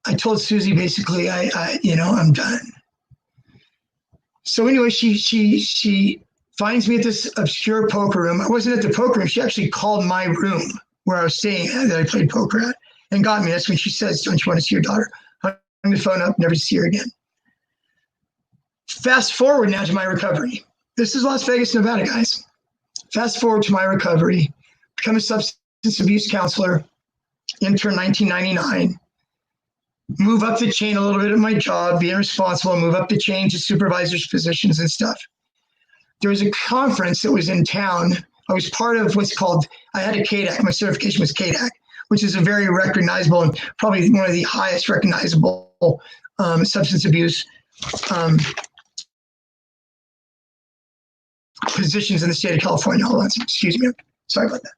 I told Susie basically, I'm done. So anyway, she finds me at this obscure poker room. I wasn't at the poker room. She actually called my room where I was staying at, that I played poker at, and got me. That's when she says, don't you want to see your daughter? Hung the phone up, never to see her again. Fast forward now to my recovery. This is Las Vegas, Nevada, guys. Fast forward to my recovery. Become a substance abuse counselor, intern 1999. Move up the chain a little bit at my job, being responsible, move up the chain to supervisors, positions, and stuff. There was a conference that was in town. I was part of what's called, I had a KDAC. My certification was KDAC, which is a very recognizable and probably one of the highest recognizable substance abuse positions in the state of California. Hold on, excuse me. Sorry about that.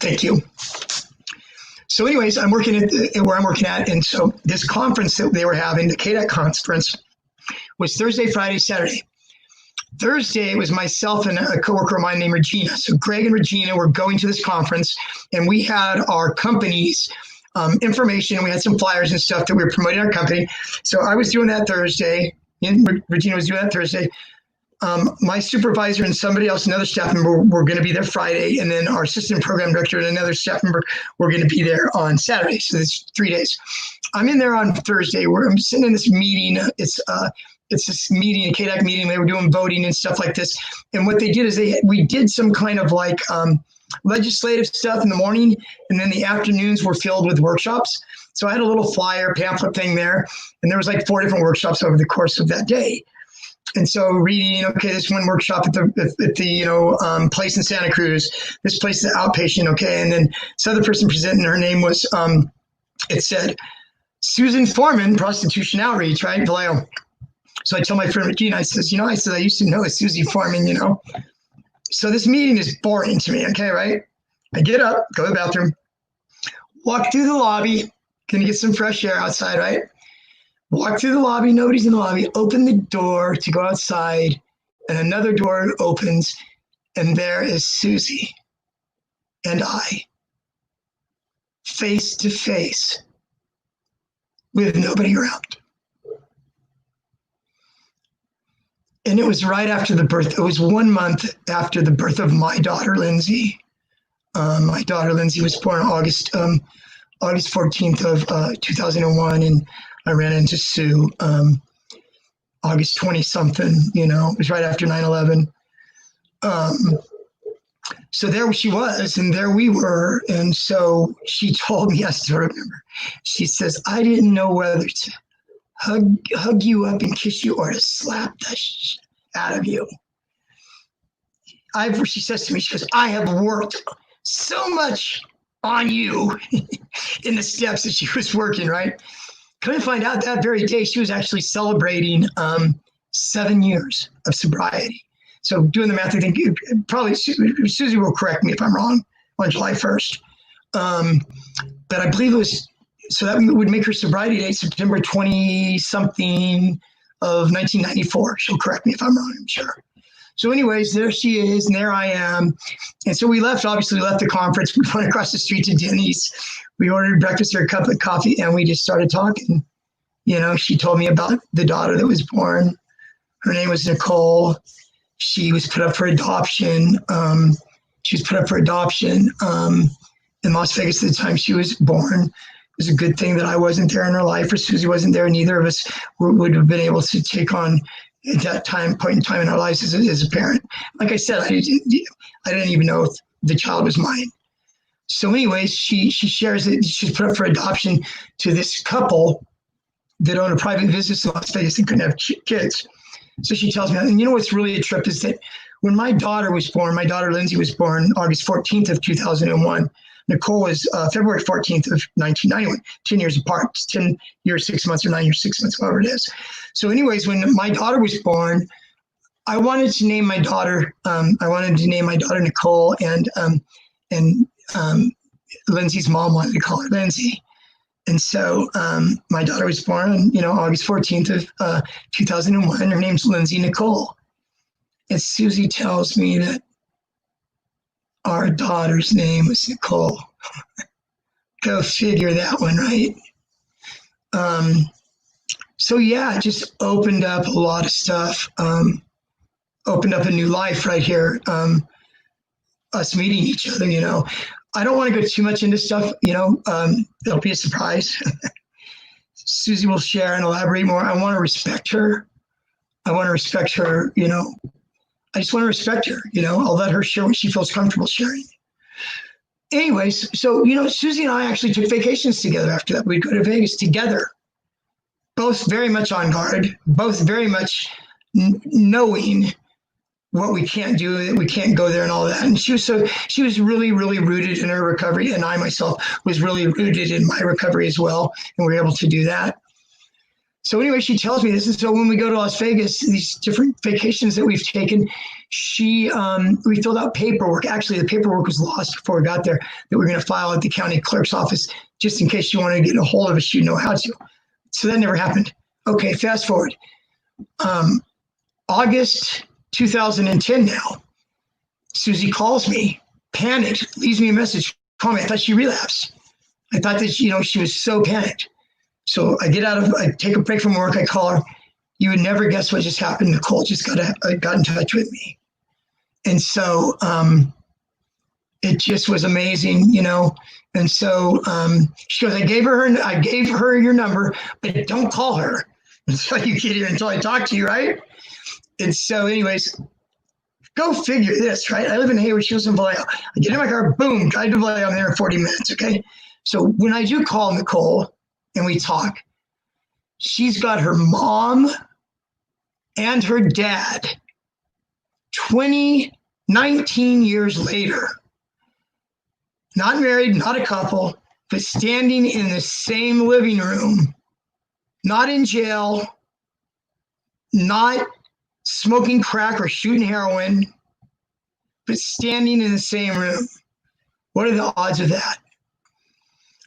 Thank you. So anyways, I'm working at where I'm working at. And so this conference that they were having, the KDAC conference, was Thursday, Friday, Saturday. Thursday, it was myself and a coworker of mine named Regina. So Greg and Regina were going to this conference, and we had our company's information. We had some flyers and stuff that we were promoting our company. So I was doing that Thursday, and Regina was doing that Thursday. My supervisor and somebody else, another staff member, were going to be there Friday, and then our assistant program director and another staff member were going to be there on Saturday. So it's 3 days. I'm in there on Thursday where I'm sitting in this meeting. It's this meeting, a KDAC meeting. They were doing voting and stuff like this. And what they did is we did some kind of like legislative stuff in the morning, and then the afternoons were filled with workshops. So I had a little flyer pamphlet thing there, and there was like 4 different workshops over the course of that day. And so reading, okay, this one workshop at the place in Santa Cruz, this place is outpatient, okay, and then this other person presenting, her name was, it said, Susan Foreman, prostitution outreach, right? Vallejo. So I tell my friend Regina, I says, I used to know a Susie Foreman, So this meeting is boring to me, okay, right? I get up, go to the bathroom, walk through the lobby, gonna get some fresh air outside, right? Walk through the lobby, nobody's in the lobby, open the door to go outside, and another door opens, and there is Susie and I, face to face, with nobody around. And it was right after the birth. It was 1 month after the birth of my daughter, Lindsay. My daughter, Lindsay, was born August 14th of 2001, and I ran into Sue August 20-something, it was right after 9/11. So there she was, and there we were. And so she told me, I still remember, she says, I didn't know whether to hug you up and kiss you or to slap the shit out of you. She says to me, she goes, I have worked so much on you in the steps that she was working, right? Couldn't find out that very day she was actually celebrating 7 years of sobriety. So doing the math, I think probably Susie will correct me if I'm wrong, on July 1st. But I believe it was, so that would make her sobriety date September 20-something of 1994. She'll correct me if I'm wrong, I'm sure. So anyways, there she is, and there I am. And so we left the conference. We went across the street to Denny's. We ordered breakfast or a cup of coffee, and we just started talking. She told me about the daughter that was born. Her name was Nicole. She was put up for adoption. In Las Vegas at the time she was born. It was a good thing that I wasn't there in her life, or Susie wasn't there. Neither of us would have been able to take on at that point in time in our lives as a parent. Like I said, I didn't even know if the child was mine. So anyways, she shares that she's put up for adoption to this couple that owned a private business in Las Vegas and couldn't have kids. So she tells me, and what's really a trip is that when my daughter was born, my daughter Lindsay was born August 14th of 2001. Nicole was February 14th of 1991, 10 years apart. It's 10 years, 6 months, or 9 years, 6 months, whatever it is. So anyways, when my daughter was born, I wanted to name my daughter Nicole, and Lindsay's mom wanted to call her Lindsay. And so my daughter was born, August 14th of 2001. Her name's Lindsay Nicole. And Susie tells me that our daughter's name was Nicole. Go figure that one, right? So yeah, it just opened up a lot of stuff. Opened up a new life right here. Us meeting each other, I don't want to go too much into stuff, it'll be a surprise. Susie will share and elaborate more. I want to respect her. I just want to respect her, I'll let her share what she feels comfortable sharing. Anyways, so, Susie and I actually took vacations together after that. We'd go to Vegas together, both very much on guard, both very much knowing what we can't do, that we can't go there and all that. And she was really, really rooted in her recovery. And I myself was really rooted in my recovery as well. And we were able to do that. So anyway, she tells me this. And so when we go to Las Vegas, these different vacations that we've taken, we filled out paperwork. Actually, the paperwork was lost before we got there that we're going to file at the county clerk's office, just in case she wanted to get a hold of us, she'd know how to. So that never happened. Okay, fast forward. August 2010 now, Susie calls me, panicked, leaves me a message, call me. I thought she relapsed. I thought that, she was so panicked. So I take a break from work, I call her. You would never guess what just happened. Nicole just got in touch with me. And so it just was amazing, And so she goes, I gave her your number, but don't call her until you get here, until I talk to you, right? And so anyways, go figure this, right? I live in Hayward, she lives in Vallejo. I get in my car, boom, drive to Vallejo, I'm there in 40 minutes, okay? So when I do call Nicole and we talk, she's got her mom and her dad 19 years later, not married, not a couple, but standing in the same living room, not in jail, not smoking crack or shooting heroin, but standing in the same room. What are the odds of that?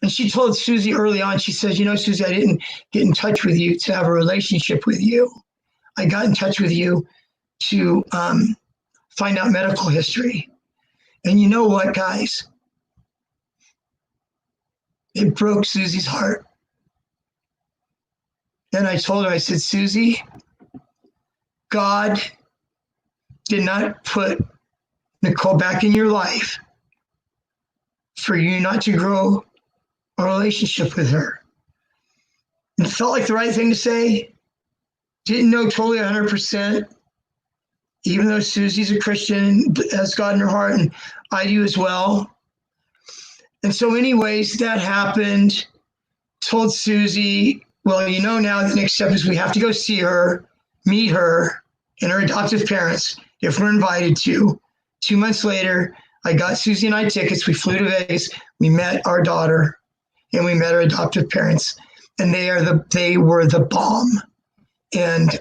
And she told Susie early on, she says, you know, Susie, I didn't get in touch with you to have a relationship with you. I got in touch with you to find out medical history. And you know what, guys? It broke Susie's heart. And I told her, I said, Susie, God did not put Nicole back in your life for you not to grow a relationship with her. It felt like the right thing to say. Didn't know totally 100%, even though Susie's a Christian, has God in her heart, and I do as well. And so anyways, that happened. Told Susie, well, you know, now the next step is we have to go see her, meet her and her adoptive parents if we're invited to. 2 months later, I got Susie and I tickets. We flew to Vegas. We met our daughter and we met her adoptive parents, and they were the bomb. And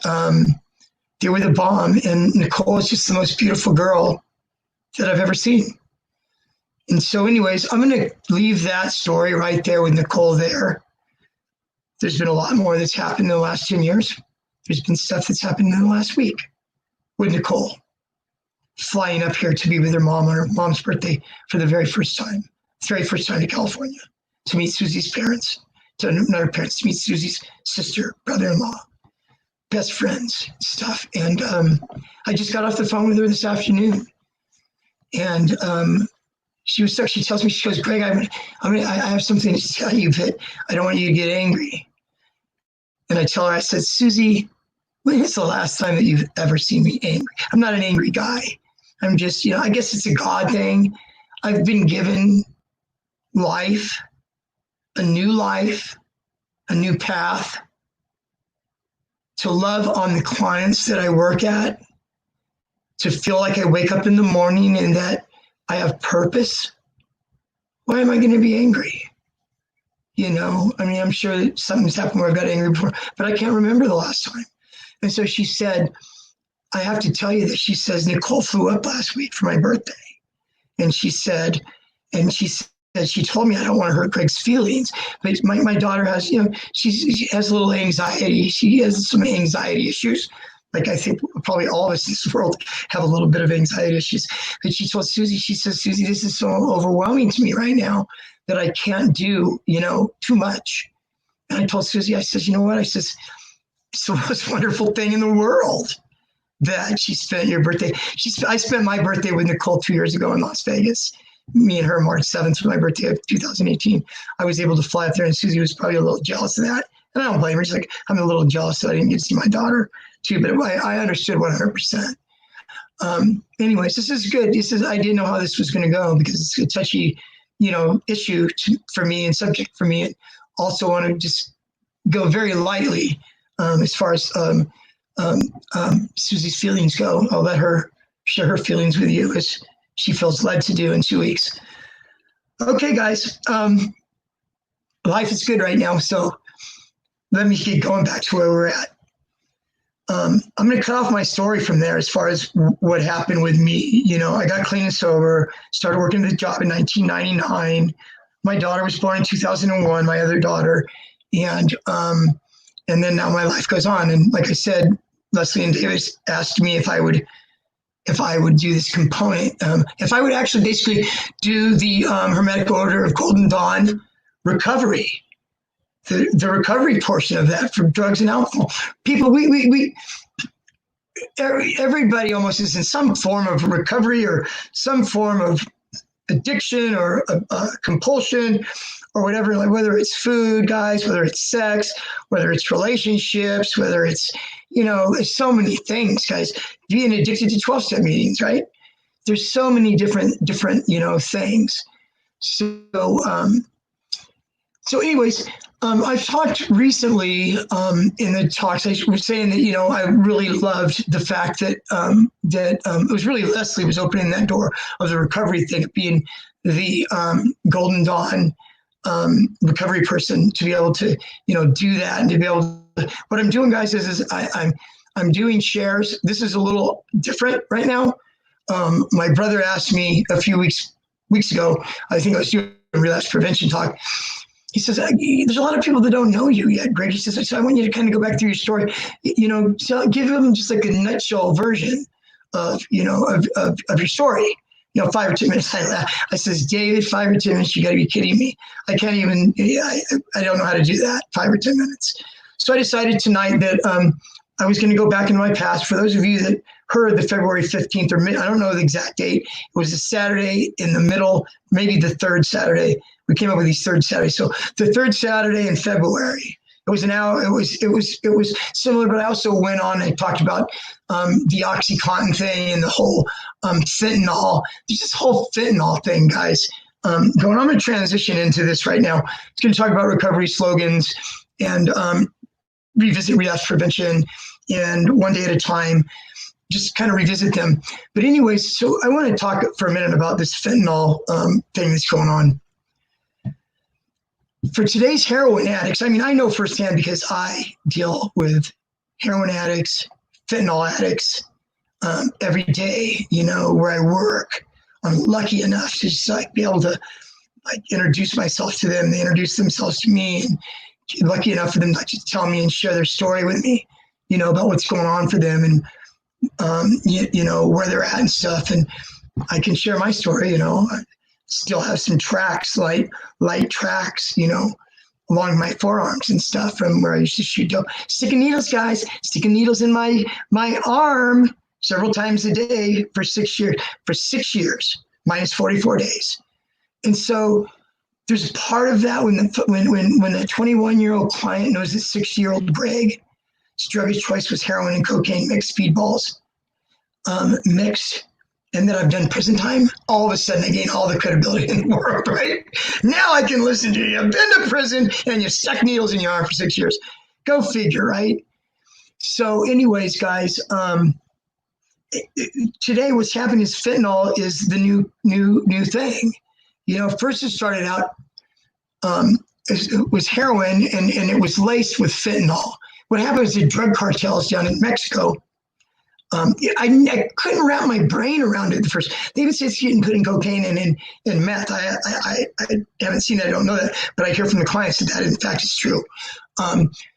they were the bomb. And Nicole is just the most beautiful girl that I've ever seen. And so anyways, I'm going to leave that story right there with Nicole there. There's been a lot more that's happened in the last 10 years. There's been stuff that's happened in the last week with Nicole flying up here to be with her mom on her mom's birthday for the very first time to California, to meet Susie's parents, to not her parents, to meet Susie's sister, brother-in-law, best friends, stuff. And I just got off the phone with her this afternoon. And she tells me, she goes, Greg, I have something to tell you, but I don't want you to get angry. And I tell her, I said, Susie, when is the last time that you've ever seen me angry? I'm not an angry guy. I'm just, you know, I guess it's a God thing. I've been given life, a new path, to love on the clients that I work at, to feel like I wake up in the morning and that I have purpose. Why am I going to be angry? You know, I mean, I'm sure that something's happened where I've got angry before, but I can't remember the last time. And so she said, I have to tell you that she says, Nicole flew up last week for my birthday. And she told me I don't want to hurt Greg's feelings, but my daughter has, you know, she has a little anxiety. She has some anxiety issues. Like I think probably all of us in this world have a little bit of anxiety issues. But she told Susie, she says, Susie, this is so overwhelming to me right now that I can't do, you know, too much. And I told Susie, I said, you know what? I says, it's the most wonderful thing in the world that she spent your birthday. I spent my birthday with Nicole 2 years ago in Las Vegas. Me and her, March 7th, for my birthday of 2018. I was able to fly up there, and Susie was probably a little jealous of that. And I don't blame her. She's like, I'm a little jealous that I didn't get to see my daughter too, but I understood 100%. Anyways, this is good. I didn't know how this was going to go because it's a touchy, you know, issue for me and subject for me. And also want to just go very lightly as far as Susie's feelings go. I'll let her share her feelings with you as she feels led to do in 2 weeks. Okay, guys. Life is good right now, so let me get going back to where we're at. I'm going to cut off my story from there as far as what happened with me. You know, I got clean and sober, started working at the job in 1999. My daughter was born in 2001, my other daughter. And then now my life goes on. And like I said, Leslie and Davis asked me if I would do this component, if I would actually basically do the Hermetic Order of Golden Dawn recovery, the recovery portion of that for drugs and alcohol. People, everybody almost is in some form of recovery or some form of addiction or compulsion or whatever, like whether it's food, guys, whether it's sex, whether it's relationships, whether it's, you know, there's so many things, guys. Being addicted to 12-step meetings, right? There's so many different, you know, things. So anyways, I've talked recently in the talks. I was saying that, you know, I really loved the fact that it was really Leslie was opening that door of the recovery thing, being the Golden Dawn recovery person to be able to, do that and to be able to, what I'm doing, guys, is I'm doing shares. This is a little different right now. My brother asked me a few weeks ago, I think I was doing a relapse prevention talk. He says, there's a lot of people that don't know you yet, Greg. He says, so I want you to kind of go back through your story, so give them just like a nutshell version of your story. 5 or 10 minutes. I says, David, 5 or 10 minutes, you got to be kidding me. I can't even, I don't know how to do that, 5 or 10 minutes. So I decided tonight that I was going to go back into my past. For those of you that heard the February 15th or I don't know the exact date. It was a Saturday in the middle, maybe the third Saturday. We came up with these third Saturdays. So the third Saturday in February. It was similar, but I also went on and talked about the OxyContin thing and the whole fentanyl. There's this whole fentanyl thing, guys. I'm going to transition into this right now. It's going to talk about recovery slogans and revisit relapse prevention and one day at a time, just kind of revisit them. But anyways, so I want to talk for a minute about this fentanyl thing that's going on. For today's heroin addicts, I mean, I know firsthand because I deal with heroin addicts, fentanyl addicts every day, where I work. I'm lucky enough to just be able to introduce myself to them. They introduce themselves to me, and lucky enough for them to just tell me and share their story with me, about what's going on for them and, where they're at and stuff. And I can share my story, I still have some tracks, light tracks, along my forearms and stuff from where I used to shoot dope. Sticking needles, guys, sticking needles in my arm several times a day for 6 years, minus 44 days. And so there's part of that when the 21-year-old client knows that 60-year-old Greg's drug of choice was heroin and cocaine mixed, speedballs mixed, and that I've done prison time, all of a sudden I gain all the credibility in the world, right? Now I can listen to you. I've been to prison and you stuck needles in your arm for 6 years. Go figure, right? So anyways, guys, today what's happening is fentanyl is the new thing. First it started out, it was heroin and it was laced with fentanyl. What happened is the drug cartels down in Mexico, I couldn't wrap my brain around it at first. They even say it's getting put in cocaine and meth. I haven't seen that, I don't know that, but I hear from the clients that in fact is true.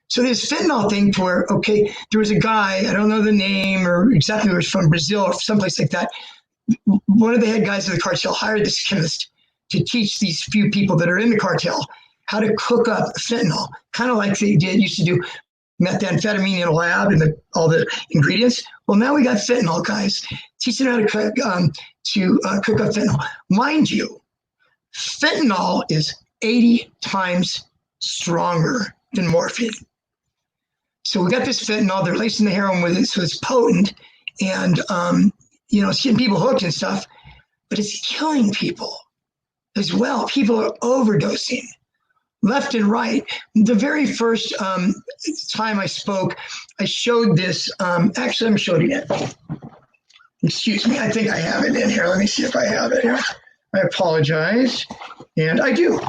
So this fentanyl thing where, okay, there was a guy, I don't know the name or exactly where he's from, Brazil or someplace like that. One of the head guys of the cartel hired this chemist to teach these few people that are in the cartel how to cook up fentanyl, kind of like they used to do methamphetamine in a lab and all the ingredients. Well, now we got fentanyl, guys. Teaching how to cook up fentanyl. Mind you, fentanyl is 80 times stronger than morphine. So we got this fentanyl. They're lacing the heroin with it, so it's potent, and it's getting people hooked and stuff. But it's killing people as well. People are overdosing left and right. The very first time I spoke, I showed this. Actually, I'm showing it. Excuse me. I think I have it in here. Let me see if I have it here. I apologize. And I do.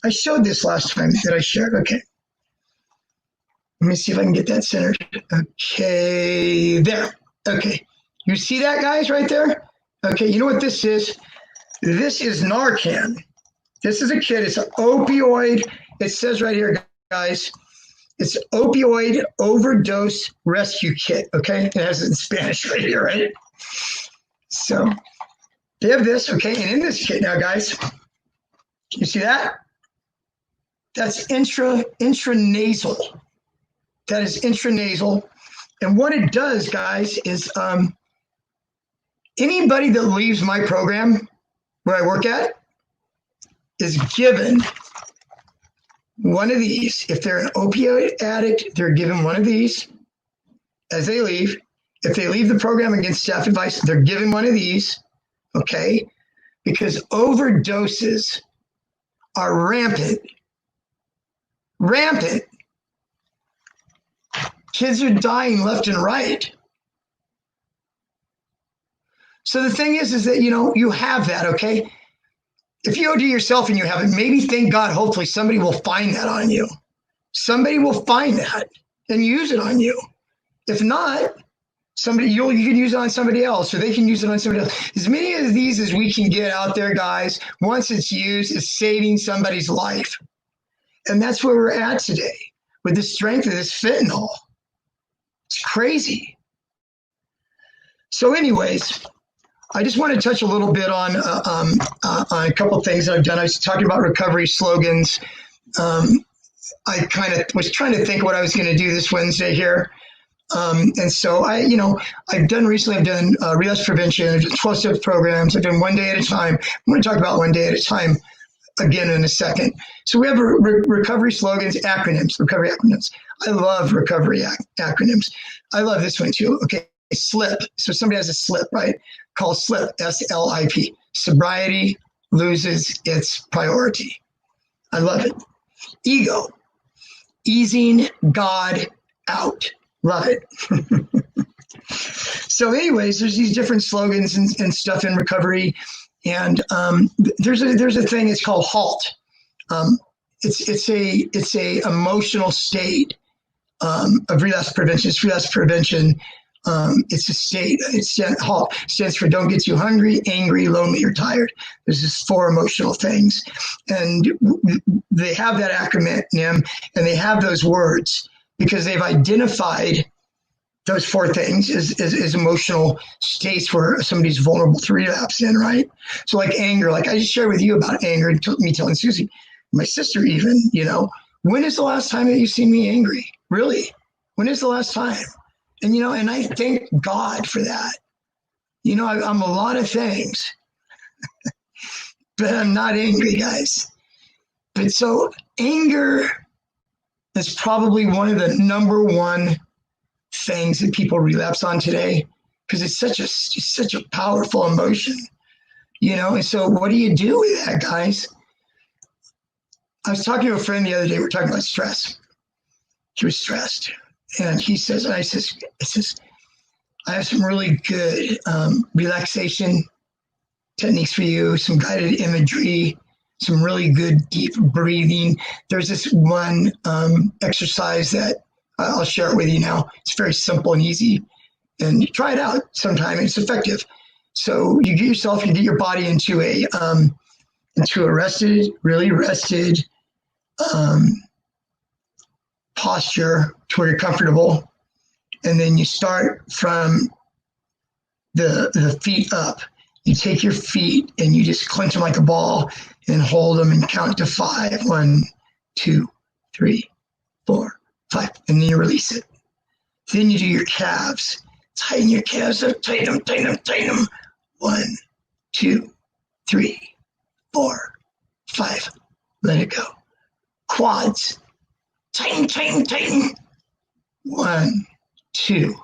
I showed this last time that I shared. Okay. Let me see if I can get that centered. Okay. There. Okay. You see that, guys, right there? Okay. You know what this is? This is Narcan. This is a kit. It's an opioid. It says right here, guys, it's opioid overdose rescue kit. Okay. It has it in Spanish right here, right? So they have this. Okay. And in this kit now, guys, you see that? That's intranasal. That is intranasal. And what it does, guys, is anybody that leaves my program where I work at is given one of these. If they're an opioid addict, they're given one of these as they leave. If they leave the program against staff advice, they're given one of these, okay? Because overdoses are rampant. Rampant. Kids are dying left and right. So the thing is that, you have that, okay? If you OD yourself and you haven't, maybe thank God, hopefully somebody will find that on you. Somebody will find that and use it on you. If not, you can use it on somebody else, or they can use it on somebody else. As many of these as we can get out there, guys, once it's used, is saving somebody's life. And that's where we're at today with the strength of this fentanyl. It's crazy. So anyways, I just want to touch a little bit on a couple of things that I've done. I was talking about recovery slogans. I kind of was trying to think what I was going to do this Wednesday here. And so I've done relapse prevention, I've done 12-step programs. I've done one day at a time. I'm going to talk about one day at a time again in a second. So we have recovery slogans, acronyms, recovery acronyms. I love recovery acronyms. I love this one too. Okay, SLIP. So somebody has a slip, right? Called SLIP, SLIP. Sobriety loses its priority. I love it. Ego, easing God out. Love it. So anyways, there's these different slogans and stuff in recovery. And there's a thing, it's called HALT. It's a emotional state of relapse prevention. It's relapse prevention. It's a state. HALT stands for don't get too hungry, angry, lonely, or tired. There's just 4 emotional things. And they have that acronym and they have those words because they've identified those 4 things as emotional states where somebody's vulnerable to relapse in, right? So like anger, like I just shared with you about anger, and me telling Susie, my sister even, when is the last time that you've seen me angry? Really? When is the last time? And, and I thank God for that. I'm a lot of things, but I'm not angry, guys. But so anger is probably one of the number one things that people relapse on today because it's such a powerful emotion, And so what do you do with that, guys? I was talking to a friend the other day. We were talking about stress. He was stressed. And he says, and I says, I have some really good relaxation techniques for you, some guided imagery, some really good deep breathing. There's this one exercise that I'll share it with you now. It's very simple and easy. And you try it out sometime. It's effective. So you get your body into a really rested posture to where you're comfortable. And then you start from the feet up. You take your feet and you just clench them like a ball and hold them and count to 5. 1, 2, 3, 4, 5. And then you release it. Then you do your calves. Tighten your calves up, tighten them. 1, 2, 3, 4, 5. Let it go. Quads. Tighten. 1, 2,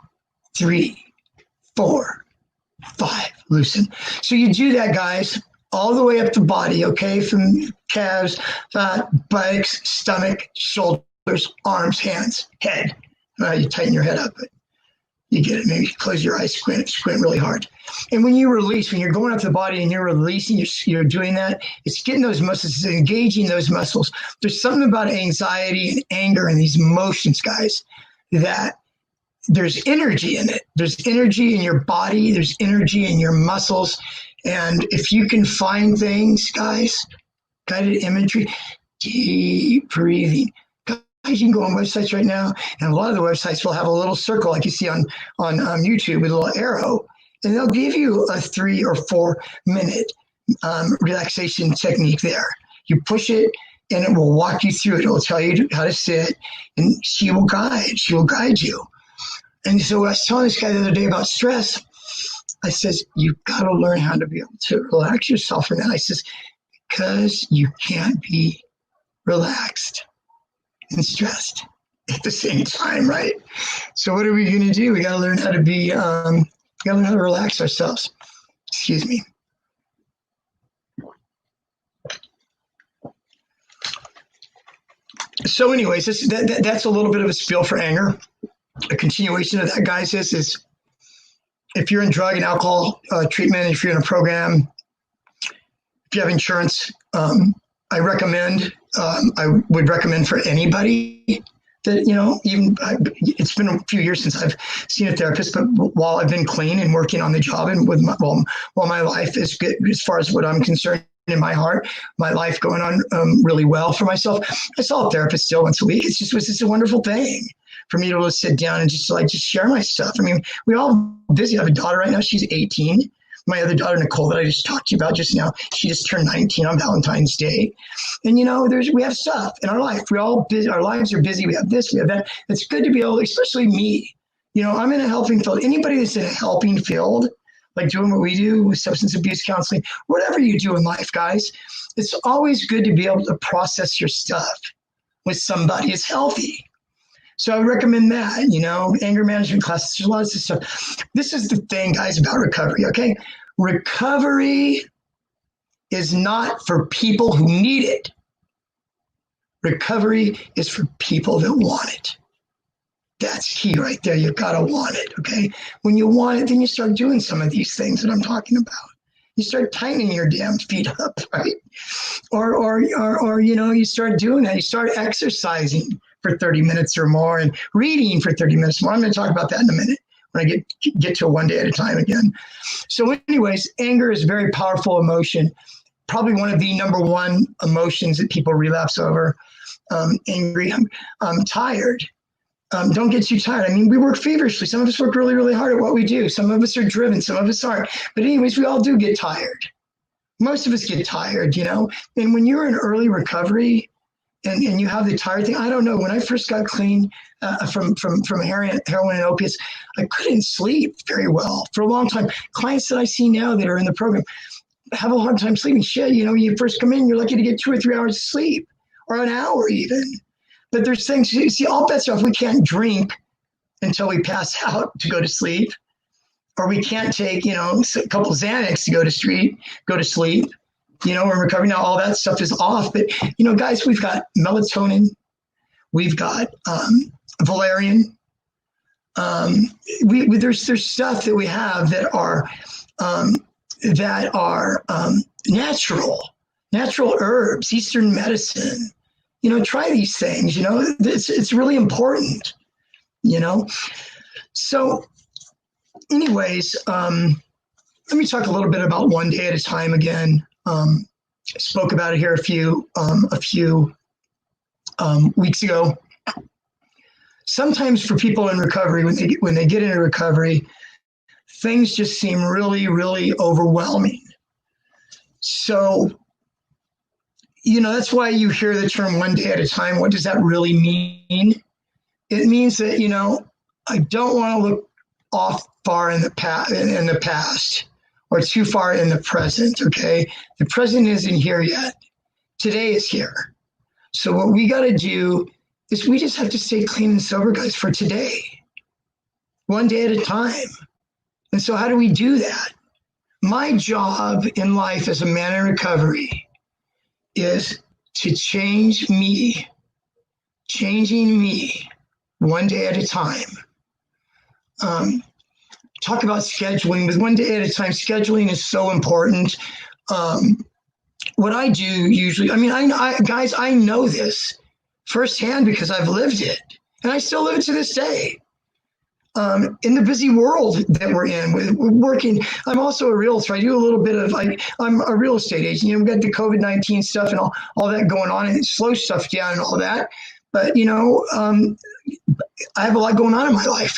3, 4, 5. Loosen. So you do that, guys, all the way up the body, okay? From calves, buttocks, stomach, shoulders, arms, hands, head. You tighten your head up, but you get it. Maybe close your eyes, squint really hard. And when you release, when you're going up the body and you're releasing, you're doing that, it's getting those muscles, it's engaging those muscles. There's something about anxiety and anger and these emotions, guys, that there's energy in it. There's energy in your body. There's energy in your muscles. And if you can find things, guys, guided imagery, deep breathing. Guys, you can go on websites right now, and a lot of the websites will have a little circle like you see on YouTube with a little arrow, and they'll give you a 3 or 4 minute relaxation technique there. You push it, and it will walk you through it. It will tell you how to sit, and she will guide you. And so I was telling this guy the other day about stress. I says, you've got to learn how to be able to relax yourself from that. I says, because you can't be relaxed and stressed at the same time, right? So what are we going to do? We got to learn how to be, we got to learn how to relax ourselves. Excuse me. So anyways, that's a little bit of a spiel for anger. A continuation of that, guys, is if you're in drug and alcohol treatment, if you're in a program, if you have insurance, I would recommend for anybody that, it's been a few years since I've seen a therapist, but while I've been clean and working on the job and while my life is good, as far as what I'm concerned, in my heart, my life going on really well for myself, I saw a therapist still once a week. It was just a wonderful thing for me to sit down and just share my stuff. I mean, we all busy. I have a daughter right now. She's 18. My other daughter, Nicole, that I just talked to you about just now, she just turned 19 on Valentine's Day. And, we have stuff in our life. We all busy. Our lives are busy. We have this, we have that. It's good to be able, especially me. I'm in a helping field. Anybody that's in a helping field, like doing what we do with substance abuse counseling, whatever you do in life, guys, it's always good to be able to process your stuff with somebody. It's healthy. So I would recommend that, anger management classes. There's a lot of stuff. This is the thing, guys, about recovery, okay? Recovery is not for people who need it. Recovery is for people that want it. That's key right there. You've got to want it, okay? When you want it, then you start doing some of these things that I'm talking about. You start tightening your damn feet up, right? Or you start doing that. You start exercising for 30 minutes or more and reading for 30 minutes more. I'm going to talk about that in a minute when I get to one day at a time again. So anyways, anger is a very powerful emotion. Probably one of the number one emotions that people relapse over. Angry. I'm tired. Don't get too tired. I mean, we work feverishly. Some of us work really, really hard at what we do. Some of us are driven. Some of us aren't. But anyways, we all do get tired. Most of us get tired, And when you're in early recovery and you have the tired thing, I don't know. When I first got clean from heroin and opiates, I couldn't sleep very well for a long time. Clients that I see now that are in the program have a hard time sleeping. Shit, when you first come in, you're lucky to get 2 or 3 hours of sleep or an hour even. But there's things, you see, all bets are off. We can't drink until we pass out to go to sleep, or we can't take, a couple Xanax to go to sleep. We're recovering now. All that stuff is off. But, guys, we've got melatonin. We've got valerian. There's stuff that we have that are natural herbs, Eastern medicine. Try these things, it's really important, So anyways, let me talk a little bit about one day at a time again. I spoke about it here a few weeks ago. Sometimes for people in recovery, when they get into recovery, things just seem really, really overwhelming. So, that's why you hear the term one day at a time. What does that really mean? It means that, I don't want to look off far in the past or too far in the present, okay? The present isn't here yet. Today is here. So what we got to do is we just have to stay clean and sober, guys, for today. One day at a time. And so how do we do that? My job in life as a man in recovery is to change me, changing me one day at a time. Talk about scheduling. With one day at a time, scheduling is so important. What I do usually, guys, I know this firsthand because I've lived it, and I still live it to this day. In the busy world that we're in, we're working. I'm also a realtor. I do a little bit of, I'm a real estate agent. We've got the COVID-19 stuff and all that going on, and it slows stuff down and all that. But, I have a lot going on in my life.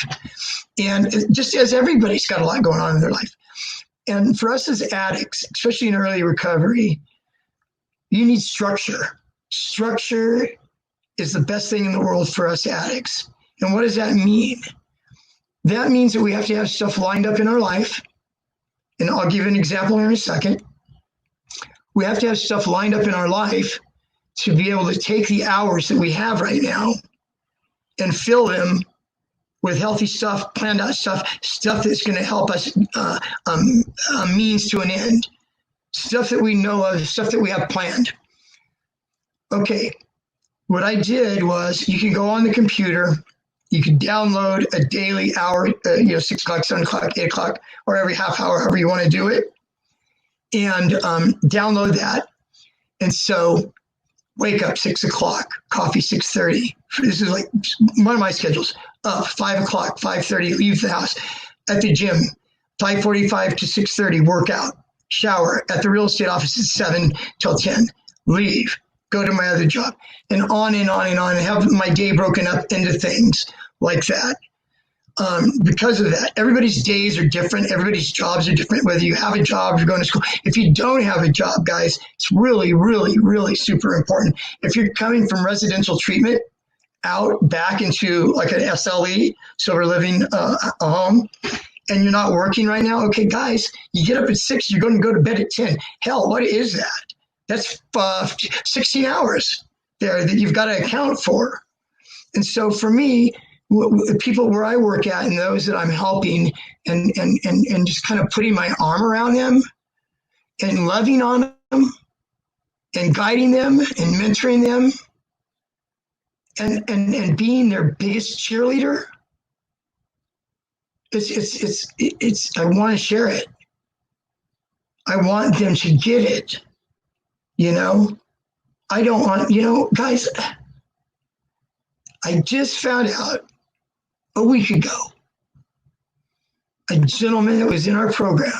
And just as everybody's got a lot going on in their life. And for us as addicts, especially in early recovery, you need structure. Structure is the best thing in the world for us addicts. And what does that mean? That means that we have to have stuff lined up in our life. And I'll give you an example here in a second. We have to have stuff lined up in our life to be able to take the hours that we have right now and fill them with healthy stuff, planned out stuff that's going to help us means to an end, stuff that we know of, stuff that we have planned. Okay, what I did was you can go on the computer, you can download a daily hour, 6 o'clock, 7 o'clock, 8 o'clock, or every half hour, however you want to do it. and download that. And so wake up 6 o'clock, coffee 6:30. This is like one of my schedules. Up 5 o'clock, 5:30, leave the house. At the gym, 5:45 to 6:30, workout, shower. At the real estate office at 7 till 10, leave, go to my other job, and on and on and on, and have my day broken up into things like that. Because of that, everybody's days are different. Everybody's jobs are different, whether you have a job, you're going to school. If you don't have a job, guys, it's really, really, really super important. If you're coming from residential treatment out back into like an SLE, sober living a home, and you're not working right now, okay, guys, you get up at 6, you're going to go to bed at 10. Hell, what is that? That's 16 hours there that you've got to account for. And so for me, people where I work at and those that I'm helping and just kind of putting my arm around them and loving on them and guiding them and mentoring them and being their biggest cheerleader, it's I want to share it. I want them to get it. You know, I don't want, guys, I just found out a week ago, a gentleman that was in our program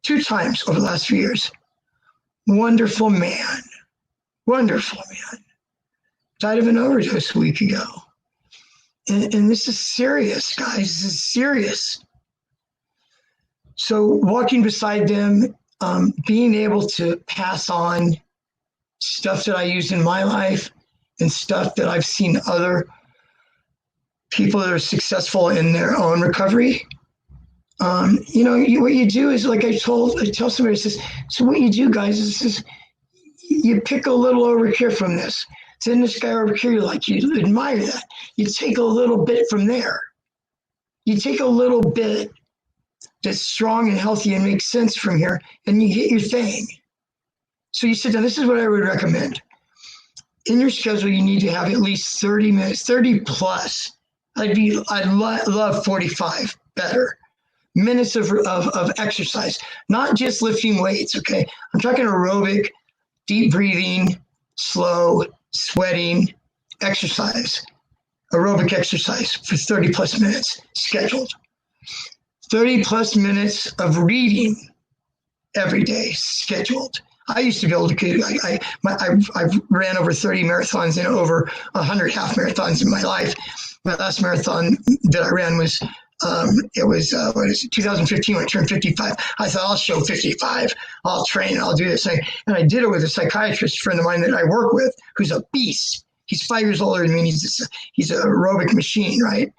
2 times over the last few years, wonderful man, died of an overdose a week ago. And this is serious, guys, this is serious. So walking beside them, being able to pass on stuff that I use in my life and stuff that I've seen other people that are successful in their own recovery. What you do is, like I tell somebody, so what you do, guys, is you pick a little over here from this. Then this guy over here, you admire that. You take a little bit from there. You take a little bit that's strong and healthy and makes sense from here, and you get your thing. So you sit down. This is what I would recommend. In your schedule, you need to have at least 30 minutes, 30 plus. I'd love 45 better minutes of exercise, not just lifting weights. Okay, I'm talking aerobic, deep breathing, slow, sweating exercise, aerobic exercise for 30 plus minutes scheduled. 30 plus minutes of reading every day scheduled. I used to be able to, I've ran over 30 marathons and over 100 half marathons in my life. My last marathon that I ran was, 2015 when I turned 55. I thought, I'll show 55. I'll train, I'll do this. And I did it with a psychiatrist friend of mine that I work with, who's a beast. He's 5 years older than me. He's an aerobic machine, right?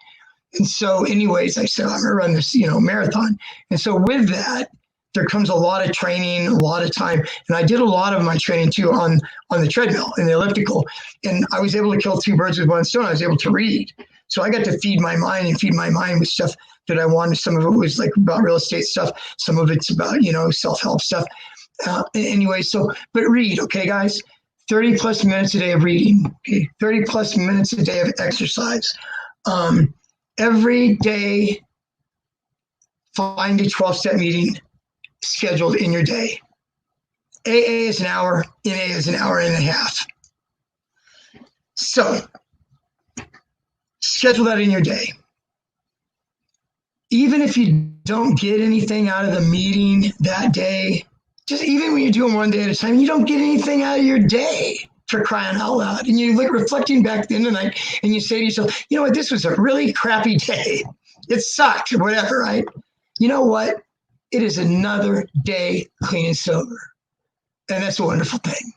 And so anyways, I said, I'm going to run this, marathon. And so with that, there comes a lot of training, a lot of time. And I did a lot of my training too on the treadmill and the elliptical. And I was able to kill 2 birds with 1 stone. I was able to read. So I got to feed my mind with stuff that I wanted. Some of it was like about real estate stuff. Some of it's about, self-help stuff. But read, okay, guys? 30 plus minutes a day of reading, okay? 30 plus minutes a day of exercise. Every day, find a 12-step meeting scheduled in your day. AA is an hour, NA is an hour and a half. So schedule that in your day. Even if you don't get anything out of the meeting that day, just even when you do them one day at a time, you don't get anything out of your day, for crying out loud. And you're reflecting back at the end of the night and you say to yourself, you know what, this was a really crappy day. It sucked or whatever, right? You know what? It is another day clean and sober. And that's a wonderful thing.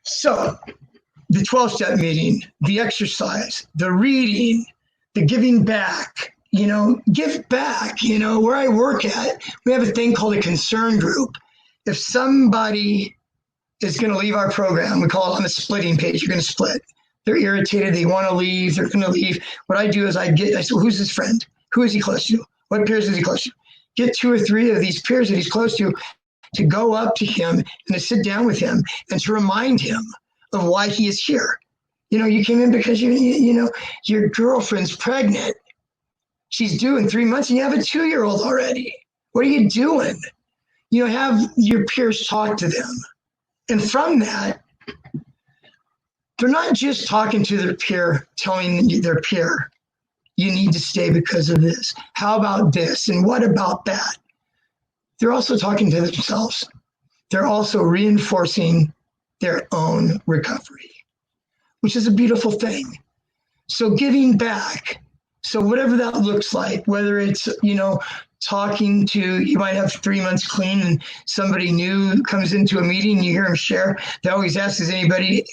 So the 12-step meeting, the exercise, the reading, the giving back, give back. Where I work at, we have a thing called a concern group. If somebody is going to leave our program, we call it on the splitting page, you're going to split. They're irritated, they want to leave, they're going to leave. What I do is I say, well, who's his friend? Who is he close to? What peers is he close to? Get 2 or 3 of these peers that he's close to go up to him and to sit down with him and to remind him of why he is here. You came in because your girlfriend's pregnant. She's due in 3 months and you have a 2-year-old already. What are you doing? You know, have your peers talk to them. And from that, they're not just talking to their peer, telling their peer, you need to stay because of this. How about this? And what about that? They're also talking to themselves. They're also reinforcing their own recovery, which is a beautiful thing. So giving back. So whatever that looks like, whether it's, you know, talking to, you might have 3 months clean and somebody new comes into a meeting, you hear them share. They always ask, does anybody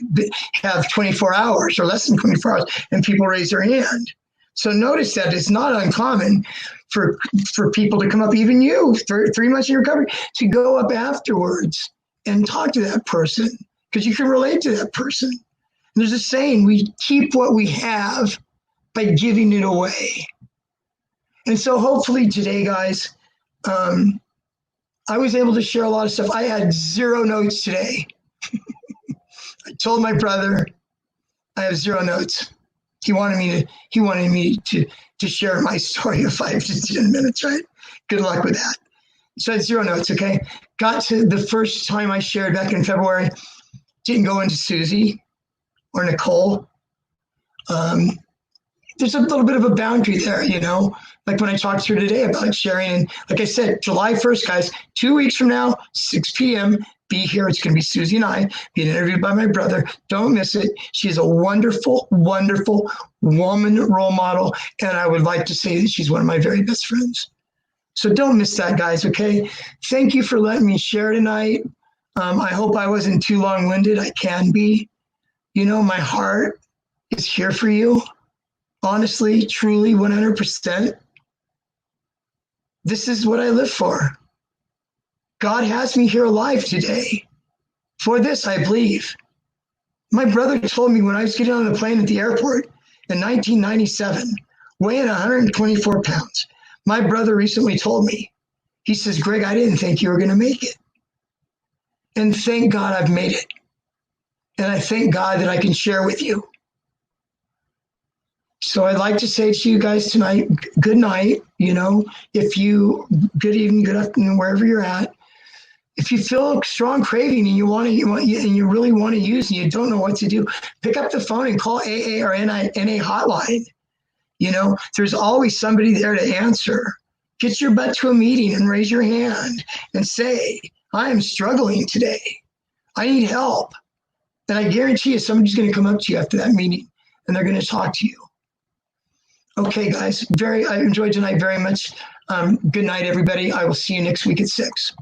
have 24 hours or less than 24 hours? And people raise their hand. So notice that it's not uncommon for people to come up, even you, 3 months in recovery, to go up afterwards and talk to that person because you can relate to that person. And there's a saying, we keep what we have by giving it away. And so hopefully today, guys, I was able to share a lot of stuff. I had 0 notes today. I told my brother I have 0 notes. He wanted me to share my story of 5 to 10 minutes, right? Good luck with that. So I had 0 notes, okay? Got to the first time I shared back in February, didn't go into Susie or Nicole. There's a little bit of a boundary there, you know, like when I talked to her today about sharing. And like I said, July 1st, guys, 2 weeks from now, 6 p.m., be here. It's going to be Susie and I being interviewed by my brother. Don't miss it. She is a wonderful, wonderful woman role model. And I would like to say that she's one of my very best friends. So don't miss that, guys, okay? Thank you for letting me share tonight. I hope I wasn't too long-winded. I can be. You know, my heart is here for you. Honestly, truly, 100%. This is what I live for. God has me here alive today. For this, I believe. My brother told me when I was getting on the plane at the airport in 1997, weighing 124 pounds. My brother recently told me, he says, Greg, I didn't think you were going to make it. And thank God I've made it. And I thank God that I can share with you. So I'd like to say to you guys tonight, good night. You know, good evening, good afternoon, wherever you're at. If you feel a strong craving and you really want to use and you don't know what to do, pick up the phone and call AA or NA hotline. You know, there's always somebody there to answer. Get your butt to a meeting and raise your hand and say, I am struggling today. I need help. And I guarantee you somebody's going to come up to you after that meeting and they're going to talk to you. Okay, guys, I enjoyed tonight very much. Good night, everybody. I will see you next week at 6.